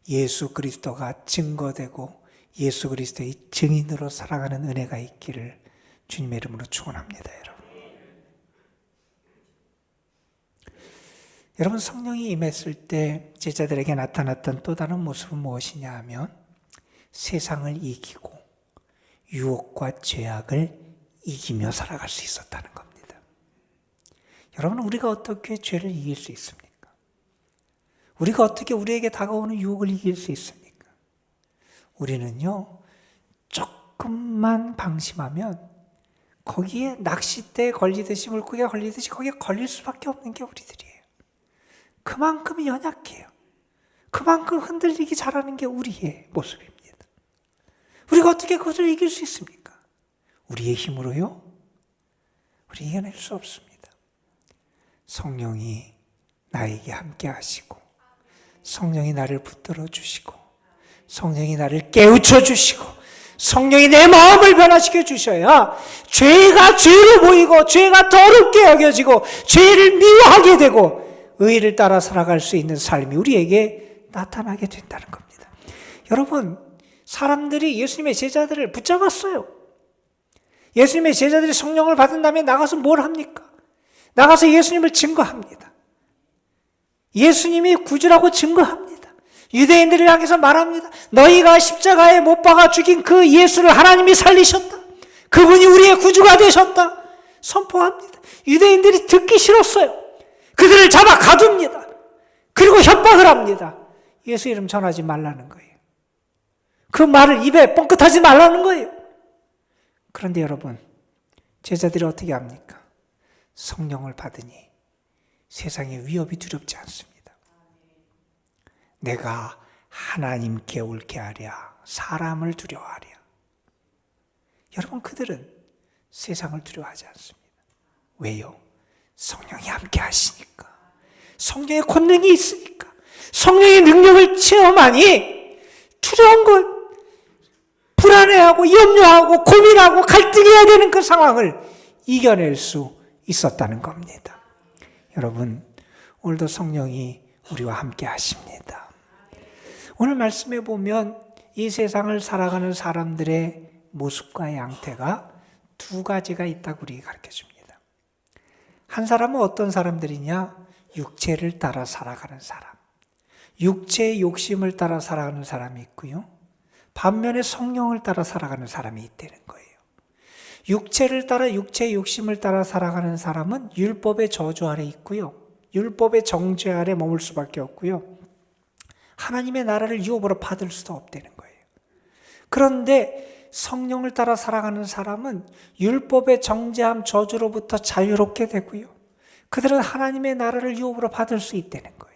예수 그리스도가 증거되고 예수 그리스도의 증인으로 살아가는 은혜가 있기를 주님의 이름으로 축원합니다. 여러분 성령이 임했을 때 제자들에게 나타났던 또 다른 모습은 무엇이냐 하면 세상을 이기고 유혹과 죄악을 이기며 살아갈 수 있었다는 겁니다. 여러분 우리가 어떻게 죄를 이길 수 있습니까? 우리가 어떻게 우리에게 다가오는 유혹을 이길 수 있습니까? 우리는요 조금만 방심하면 거기에 낚싯대에 걸리듯이 물고기가 걸리듯이 거기에 걸릴 수밖에 없는 게 우리들이에요. 그만큼 연약해요. 그만큼 흔들리기 잘하는 게 우리의 모습입니다. 우리가 어떻게 그것을 이길 수 있습니까? 우리의 힘으로요? 우리 이겨낼 수 없습니다. 성령이 나에게 함께 하시고 성령이 나를 붙들어 주시고 성령이 나를 깨우쳐 주시고 성령이 내 마음을 변화시켜 주셔야 죄가 죄로 보이고 죄가 더럽게 여겨지고 죄를 미워하게 되고 의를 따라 살아갈 수 있는 삶이 우리에게 나타나게 된다는 겁니다. 여러분 사람들이 예수님의 제자들을 붙잡았어요. 예수님의 제자들이 성령을 받은 다음에 나가서 뭘 합니까? 나가서 예수님을 증거합니다. 예수님이 구주라고 증거합니다. 유대인들을 향해서 말합니다. 너희가 십자가에 못 박아 죽인 그 예수를 하나님이 살리셨다. 그분이 우리의 구주가 되셨다. 선포합니다. 유대인들이 듣기 싫었어요. 그들을 잡아 가둡니다. 그리고 협박을 합니다. 예수 이름 전하지 말라는 거예요. 그 말을 입에 뻥끗하지 말라는 거예요. 그런데 여러분, 제자들이 어떻게 합니까? 성령을 받으니 세상의 위협이 두렵지 않습니다. 내가 하나님께 옳게 하랴, 사람을 두려워하랴. 여러분, 그들은 세상을 두려워하지 않습니다. 왜요? 성령이 함께 하시니까. 성령의 권능이 있으니까. 성령의 능력을 체험하니 두려운 것, 불안해하고 염려하고 고민하고 갈등해야 되는 그 상황을 이겨낼 수 있었다는 겁니다. 여러분, 오늘도 성령이 우리와 함께 하십니다. 오늘 말씀에 보면 이 세상을 살아가는 사람들의 모습과 양태가 두 가지가 있다고 우리에게 가르쳐줍니다. 한 사람은 어떤 사람들이냐? 육체를 따라 살아가는 사람. 육체의 욕심을 따라 살아가는 사람이 있고요. 반면에 성령을 따라 살아가는 사람이 있다는 거예요. 육체를 따라 육체의 욕심을 따라 살아가는 사람은 율법의 저주 아래 있고요. 율법의 정죄 아래 머물 수밖에 없고요. 하나님의 나라를 유업으로 받을 수도 없다는 거예요. 그런데 성령을 따라 살아가는 사람은 율법의 정죄함 저주로부터 자유롭게 되고요. 그들은 하나님의 나라를 유업으로 받을 수 있다는 거예요.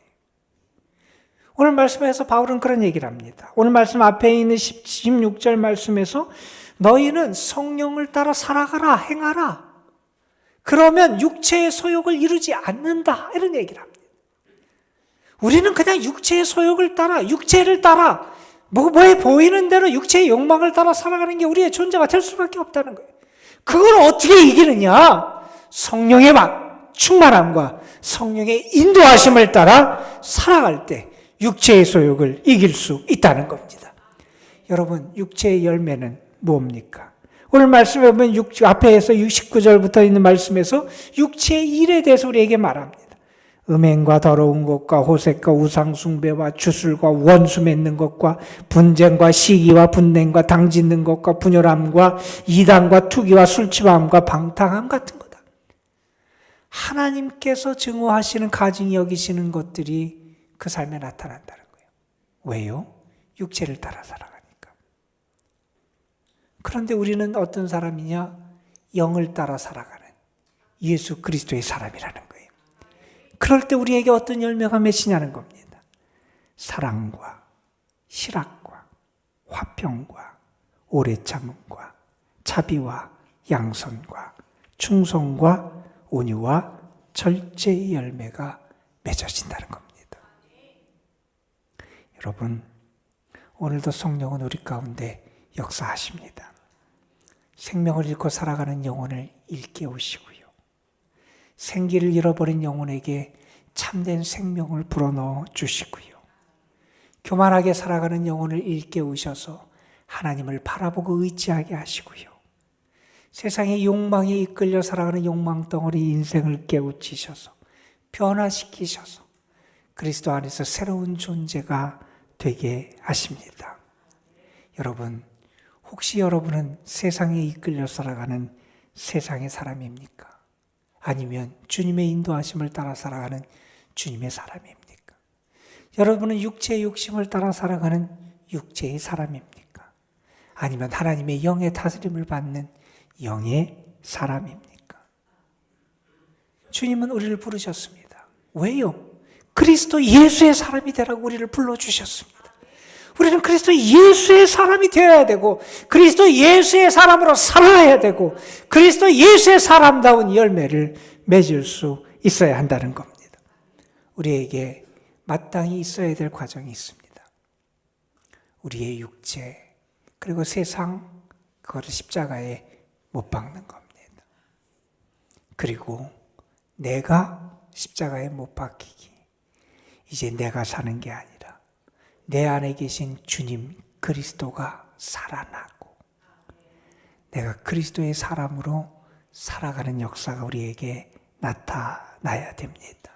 오늘 말씀에서 바울은 그런 얘기를 합니다. 오늘 말씀 앞에 있는 16절 말씀에서 너희는 성령을 따라 살아가라, 행하라. 그러면 육체의 소욕을 이루지 않는다. 이런 얘기를 합니다. 우리는 그냥 육체의 소욕을 따라, 육체를 따라 뭐에 보이는 대로 육체의 욕망을 따라 살아가는 게 우리의 존재가 될 수밖에 없다는 거예요. 그걸 어떻게 이기느냐? 성령의 충만함과 성령의 인도하심을 따라 살아갈 때 육체의 소욕을 이길 수 있다는 겁니다. 여러분, 육체의 열매는 뭡니까? 오늘 말씀에 보면 앞에서 19절부터 있는 말씀에서 육체의 일에 대해서 우리에게 말합니다. 음행과 더러운 것과 호색과 우상숭배와 주술과 원수 맺는 것과 분쟁과 시기와 분냉과 당짓는 것과 분열함과 이단과 투기와 술취함과 방탕함 같은 거다. 하나님께서 증오하시는 가증히 여기시는 것들이 그 삶에 나타난다는 거예요. 왜요? 육체를 따라 살아가니까. 그런데 우리는 어떤 사람이냐? 영을 따라 살아가는 예수 그리스도의 사람이라는 거예요. 그럴 때 우리에게 어떤 열매가 맺히냐는 겁니다. 사랑과 실학과 화평과 오래 참음과 자비와 양선과 충성과 온유와 절제의 열매가 맺어진다는 겁니다. 여러분, 오늘도 성령은 우리 가운데 역사하십니다. 생명을 잃고 살아가는 영혼을 일깨우시고요. 생기를 잃어버린 영혼에게 참된 생명을 불어넣어 주시고요. 교만하게 살아가는 영혼을 일깨우셔서 하나님을 바라보고 의지하게 하시고요. 세상의 욕망에 이끌려 살아가는 욕망덩어리 인생을 깨우치셔서 변화시키셔서 그리스도 안에서 새로운 존재가 되게 하십니다. 여러분, 혹시 여러분은 세상에 이끌려 살아가는 세상의 사람입니까? 아니면 주님의 인도하심을 따라 살아가는 주님의 사람입니까? 여러분은 육체의 욕심을 따라 살아가는 육체의 사람입니까? 아니면 하나님의 영의 다스림을 받는 영의 사람입니까? 주님은 우리를 부르셨습니다. 왜요? 그리스도 예수의 사람이 되라고 우리를 불러주셨습니다. 우리는 그리스도 예수의 사람이 되어야 되고 그리스도 예수의 사람으로 살아야 되고 그리스도 예수의 사람다운 열매를 맺을 수 있어야 한다는 겁니다. 우리에게 마땅히 있어야 될 과정이 있습니다. 우리의 육체 그리고 세상 그거를 십자가에 못 박는 겁니다. 그리고 내가 십자가에 못 박히기 이제 내가 사는 게 아니라 내 안에 계신 주님 그리스도가 살아나고 내가 그리스도의 사람으로 살아가는 역사가 우리에게 나타나야 됩니다.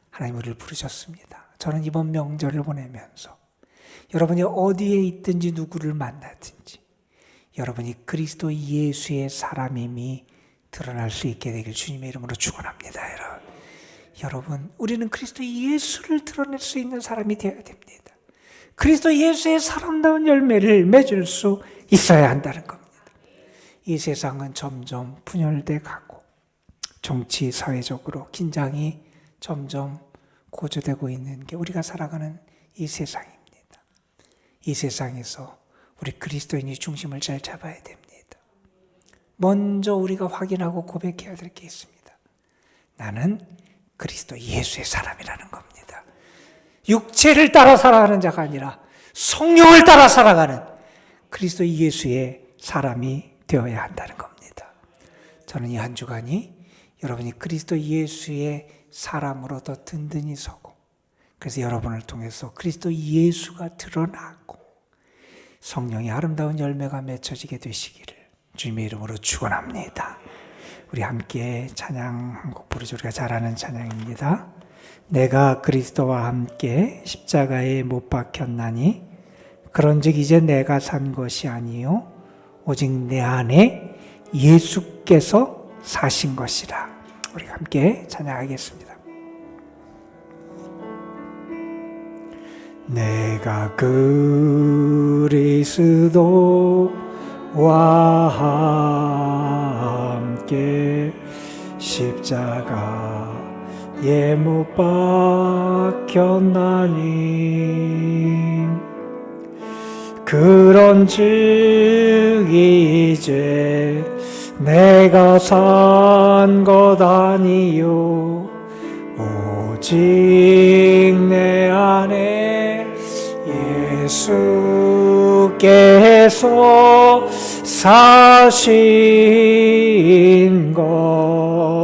하나님 우리를 부르셨습니다. 저는 이번 명절을 보내면서 여러분이 어디에 있든지 누구를 만나든지 여러분이 그리스도 예수의 사람임이 드러날 수 있게 되길 주님의 이름으로 축원합니다. 여러분, 우리는 그리스도 예수를 드러낼 수 있는 사람이 되어야 됩니다. 그리스도 예수의 사람다운 열매를 맺을 수 있어야 한다는 겁니다. 이 세상은 점점 분열돼 가고 정치, 사회적으로 긴장이 점점 고조되고 있는 게 우리가 살아가는 이 세상입니다. 이 세상에서 우리 그리스도인이 중심을 잘 잡아야 됩니다. 먼저 우리가 확인하고 고백해야 될 게 있습니다. 나는 그리스도 예수의 사람이라는 겁니다. 육체를 따라 살아가는 자가 아니라 성령을 따라 살아가는 그리스도 예수의 사람이 되어야 한다는 겁니다. 저는 이 한 주간이 여러분이 그리스도 예수의 사람으로 더 든든히 서고 그래서 여러분을 통해서 그리스도 예수가 드러나고 성령의 아름다운 열매가 맺혀지게 되시기를 주님의 이름으로 축원합니다. 우리 함께 찬양 한 곡 부르죠. 우리가 잘 아는 찬양입니다. 내가 그리스도와 함께 십자가에 못 박혔나니 그런즉 이제 내가 산 것이 아니요 오직 내 안에 예수께서 사신 것이라. 우리 함께 찬양하겠습니다. 내가 그리스도와 함께 십자가에 못 박혔나니 그런즉 이제 내가 산 것 아니요 오직 내 안에 예수께서 사신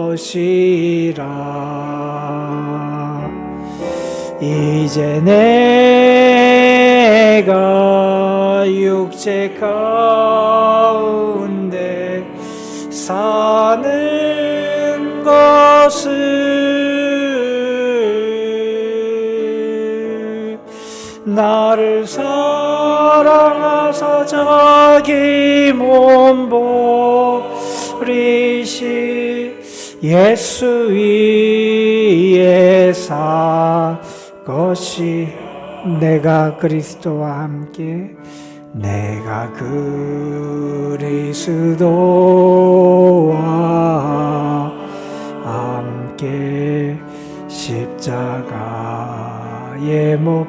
것이라. 이제 내가 육체 가운데 사는 것을 나를 사랑하사 자기 몸 버리시 예수 위에 산 것이 내가 그리스도와 함께 내가 그리스도와 함께 십자가에 못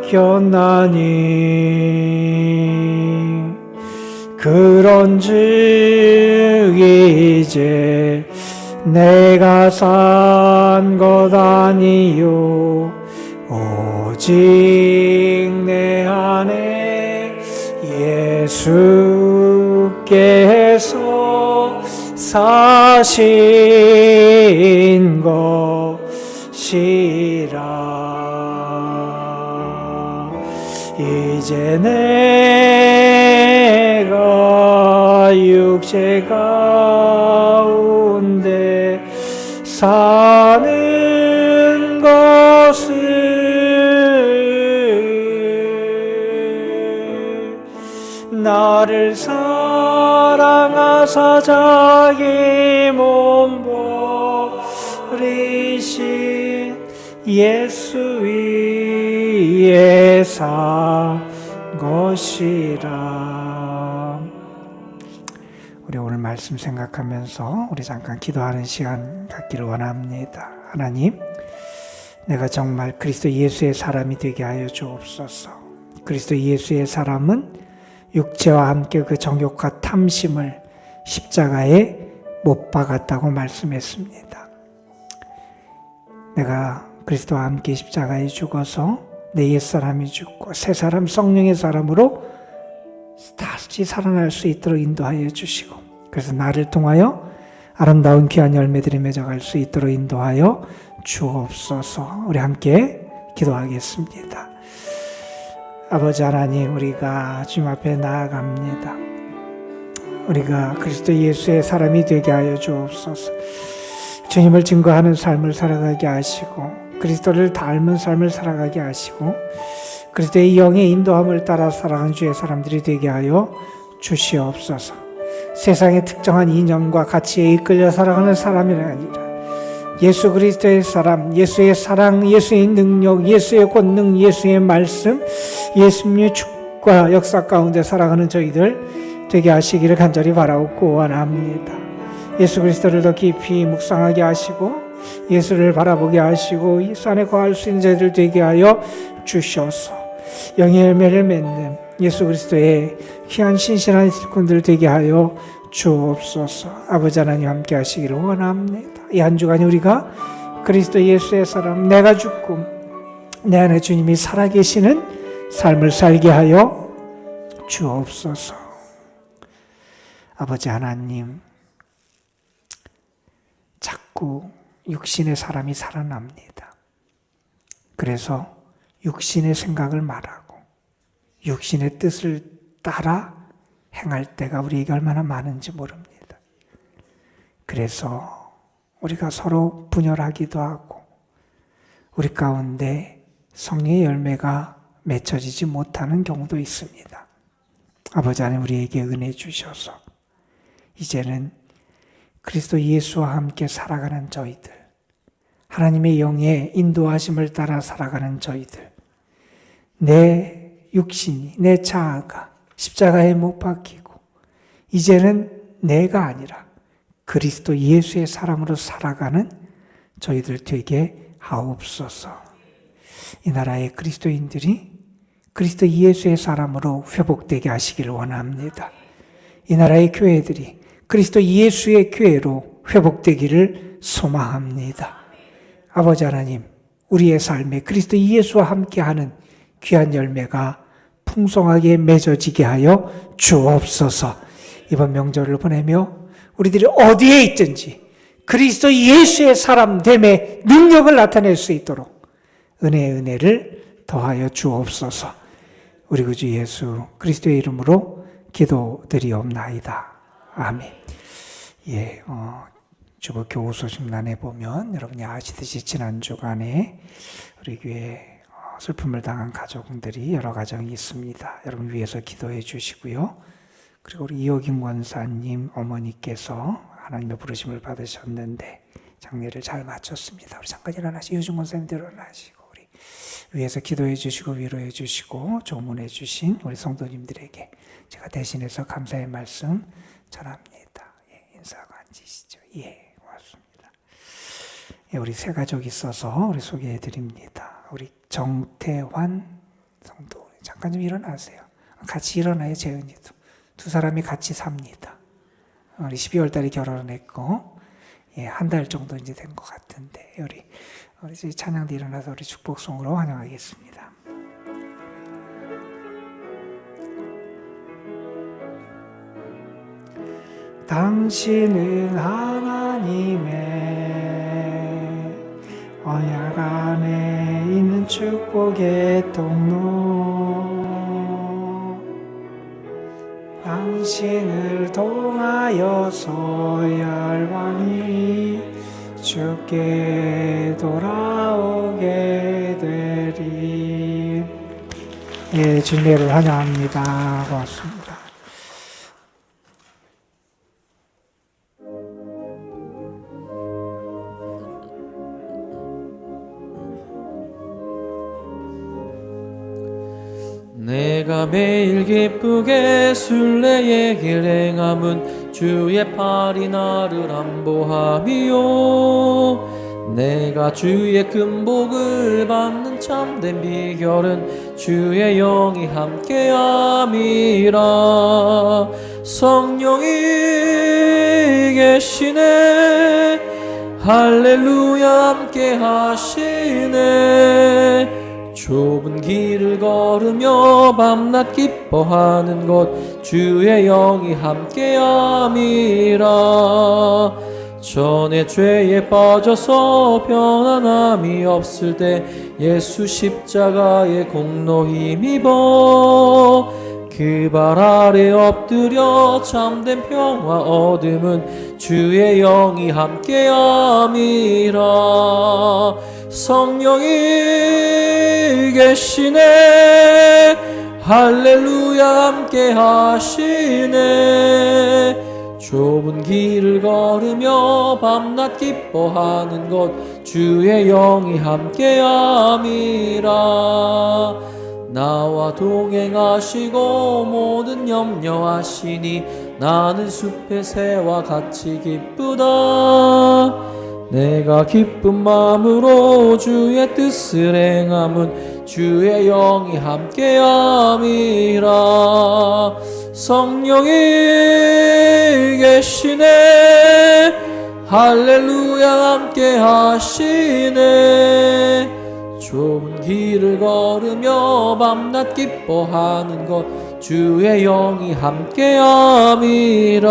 박혔나니 그런즉 이제 내가 산 것 아니요 오직 내 안에 예수께서 사신 것이라. 이제 내가 육체 가운데 사는 것을 나를 사랑하사 자기 몸 버리신 예수 위에 산 것이라. 우리 오늘 말씀 생각하면서 우리 잠깐 기도하는 시간 갖기를 원합니다. 하나님, 내가 정말 그리스도 예수의 사람이 되게 하여 주옵소서. 그리스도 예수의 사람은 육체와 함께 그 정욕과 탐심을 십자가에 못 박았다고 말씀했습니다. 내가 그리스도와 함께 십자가에 죽어서 내 옛사람이 죽고 새 사람 성령의 사람으로 다시 살아날 수 있도록 인도하여 주시고, 그래서 나를 통하여 아름다운 귀한 열매들이 맺어갈 수 있도록 인도하여 주옵소서. 우리 함께 기도하겠습니다. 아버지 하나님, 우리가 주님 앞에 나아갑니다. 우리가 그리스도 예수의 사람이 되게 하여 주옵소서. 주님을 증거하는 삶을 살아가게 하시고, 그리스도를 닮은 삶을 살아가게 하시고, 그리스도의 영의 인도함을 따라 살아가는 주의 사람들이 되게 하여 주시옵소서. 세상의 특정한 이념과 가치에 이끌려 살아가는 사람이 아니라 예수 그리스도의 사람, 예수의 사랑, 예수의 능력, 예수의 권능, 예수의 말씀, 예수님의 축과 역사 가운데 살아가는 저희들 되게 하시기를 간절히 바라옵고 원합니다. 예수 그리스도를 더 깊이 묵상하게 하시고 예수를 바라보게 하시고 예수 안에 거할 수 있는 저희들 되게 하여 주시옵소서. 영의 열매를 맺는 예수 그리스도의 귀한 신실한 일꾼들 되게 하여 주옵소서. 아버지 하나님 함께 하시기를 원합니다. 이 한 주간에 우리가 그리스도 예수의 사람, 내가 죽고 내 안에 주님이 살아계시는 삶을 살게 하여 주옵소서. 아버지 하나님, 자꾸 육신의 사람이 살아납니다. 그래서 육신의 생각을 말하고 육신의 뜻을 따라 행할 때가 우리에게 얼마나 많은지 모릅니다. 그래서 우리가 서로 분열하기도 하고 우리 가운데 성령의 열매가 맺혀지지 못하는 경우도 있습니다. 아버지 하나님, 우리에게 은혜 주셔서 이제는 그리스도 예수와 함께 살아가는 저희들, 하나님의 영의 인도하심을 따라 살아가는 저희들, 내 육신이, 내 자아가 십자가에 못 박히고 이제는 내가 아니라 그리스도 예수의 사람으로 살아가는 저희들 되게 하옵소서. 이 나라의 그리스도인들이 그리스도 예수의 사람으로 회복되게 하시기를 원합니다. 이 나라의 교회들이 그리스도 예수의 교회로 회복되기를 소망합니다. 아버지 하나님, 우리의 삶에 그리스도 예수와 함께하는 귀한 열매가 풍성하게 맺어지게 하여 주옵소서. 이번 명절을 보내며 우리들이 어디에 있든지 그리스도 예수의 사람됨의 능력을 나타낼 수 있도록 은혜를 더하여 주옵소서. 우리 구주 예수 그리스도의 이름으로 기도드리옵나이다. 아멘. 주보 교우 소식란에 보면 여러분이 아시듯이 지난 주간에 우리 교회 슬픔을 당한 가족들이 여러 가정이 있습니다. 여러분 위해서 기도해 주시고요. 그리고 우리 이호김 권사님 어머니께서 하나님의 부르심을 받으셨는데 장례를 잘 마쳤습니다. 우리 잠깐 일어나시고 유준 권사님도 일어나시고 우리 위해서 기도해 주시고 위로해 주시고 조문해 주신 우리 성도님들에게 제가 대신해서 감사의 말씀 전합니다. 인사하고 앉으시죠. 고맙습니다. 우리 세 가족 있어서 우리 소개해 드립니다. 우리 정태환 성도 잠깐 좀 일어나세요. 같이 일어나요. 재은이도 두 사람이 같이 삽니다. 우리 12월 달에 결혼했고 한 달 정도 이제 된 것 같은데 우리 찬양도 일어나서 우리 축복송으로 환영하겠습니다. 당신은 하나님의 언약 안에 있는 축복의 통로, 당신을 통하여서 열방이 주께 돌아오게 되리. 주님을 환영합니다. 고맙습니다. 내가 매일 기쁘게 순례의 길 행함은 주의 팔이 나를 안보함이요, 내가 주의 큰 복을 받는 참된 비결은 주의 영이 함께함이라. 성령이 계시네, 할렐루야 함께 하시네. 좁은 길을 걸으며 밤낮 기뻐하는 것 주의 영이 함께함이라. 전에 죄에 빠져서 편안함이 없을 때 예수 십자가의 공로 힘입어 그 발 아래 엎드려 참된 평화 얻음은 주의 영이 함께함이라. 성령이 계시네, 할렐루야 함께 하시네. 좁은 길을 걸으며 밤낮 기뻐하는 것 주의 영이 함께함이라. 나와 동행하시고 모든 염려하시니 나는 숲의 새와 같이 기쁘다. 내가 기쁜 마음으로 주의 뜻을 행함은 주의 영이 함께함이라. 성령이 계시네, 할렐루야 함께 하시네. 좁은 길을 걸으며 밤낮 기뻐하는 것 주의 영이 함께함이라.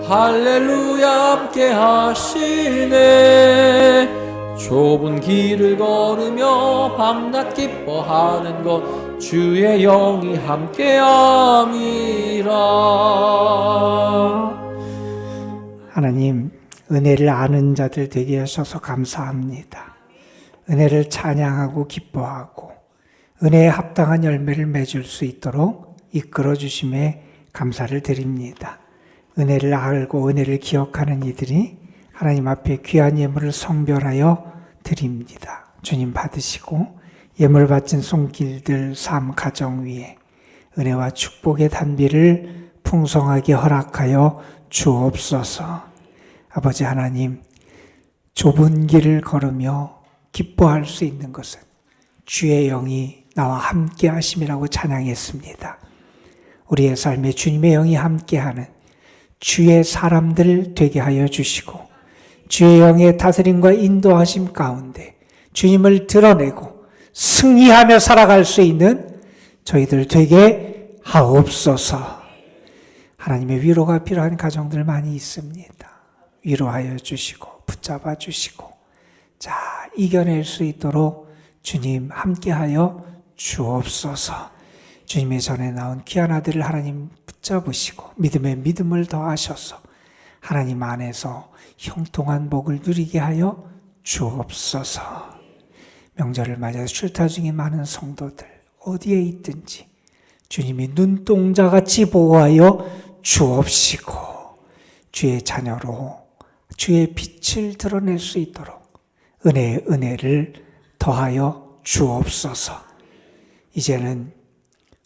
할렐루야 함께 하시네. 좁은 길을 걸으며 밤낮 기뻐하는 것 주의 영이 함께함이라. 하나님, 은혜를 아는 자들 되게 하셔서 감사합니다. 은혜를 찬양하고 기뻐하고 은혜에 합당한 열매를 맺을 수 있도록 이끌어 주심에 감사를 드립니다. 은혜를 알고 은혜를 기억하는 이들이 하나님 앞에 귀한 예물을 성별하여 드립니다. 주님 받으시고 예물 바친 손길들 삶 가정 위에 은혜와 축복의 단비를 풍성하게 허락하여 주옵소서. 아버지 하나님, 좁은 길을 걸으며 기뻐할 수 있는 것은 주의 영이 나와 함께 하심이라고 찬양했습니다. 우리의 삶에 주님의 영이 함께하는 주의 사람들 되게 하여 주시고 주의 영의 다스림과 인도하심 가운데 주님을 드러내고 승리하며 살아갈 수 있는 저희들 되게 하옵소서. 하나님의 위로가 필요한 가정들 많이 있습니다. 위로하여 주시고 붙잡아 주시고 자 이겨낼 수 있도록 주님 함께하여 주옵소서. 주님의 전에 나온 귀한 아들을 하나님 붙잡으시고 믿음에 믿음을 더하셔서 하나님 안에서 형통한 복을 누리게 하여 주옵소서. 명절을 맞아서 출타 중에 많은 성도들 어디에 있든지 주님이 눈동자같이 보호하여 주옵시고 주의 자녀로 주의 빛을 드러낼 수 있도록 은혜의 은혜를 더하여 주옵소서. 이제는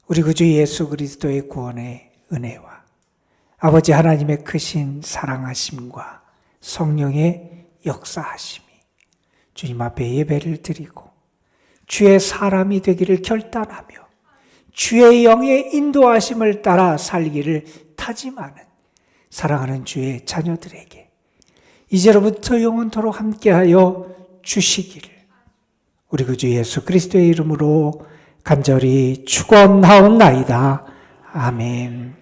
우리 구주 예수 그리스도의 구원의 은혜와 아버지 하나님의 크신 사랑하심과 성령의 역사하심이 주님 앞에 예배를 드리고 주의 사람이 되기를 결단하며 주의 영의 인도하심을 따라 살기를 다짐하는 사랑하는 주의 자녀들에게 이제로부터 영원토록 함께하여 주시기를 우리 구주 예수 그리스도의 이름으로 간절히 축원하옵나이다. 아멘.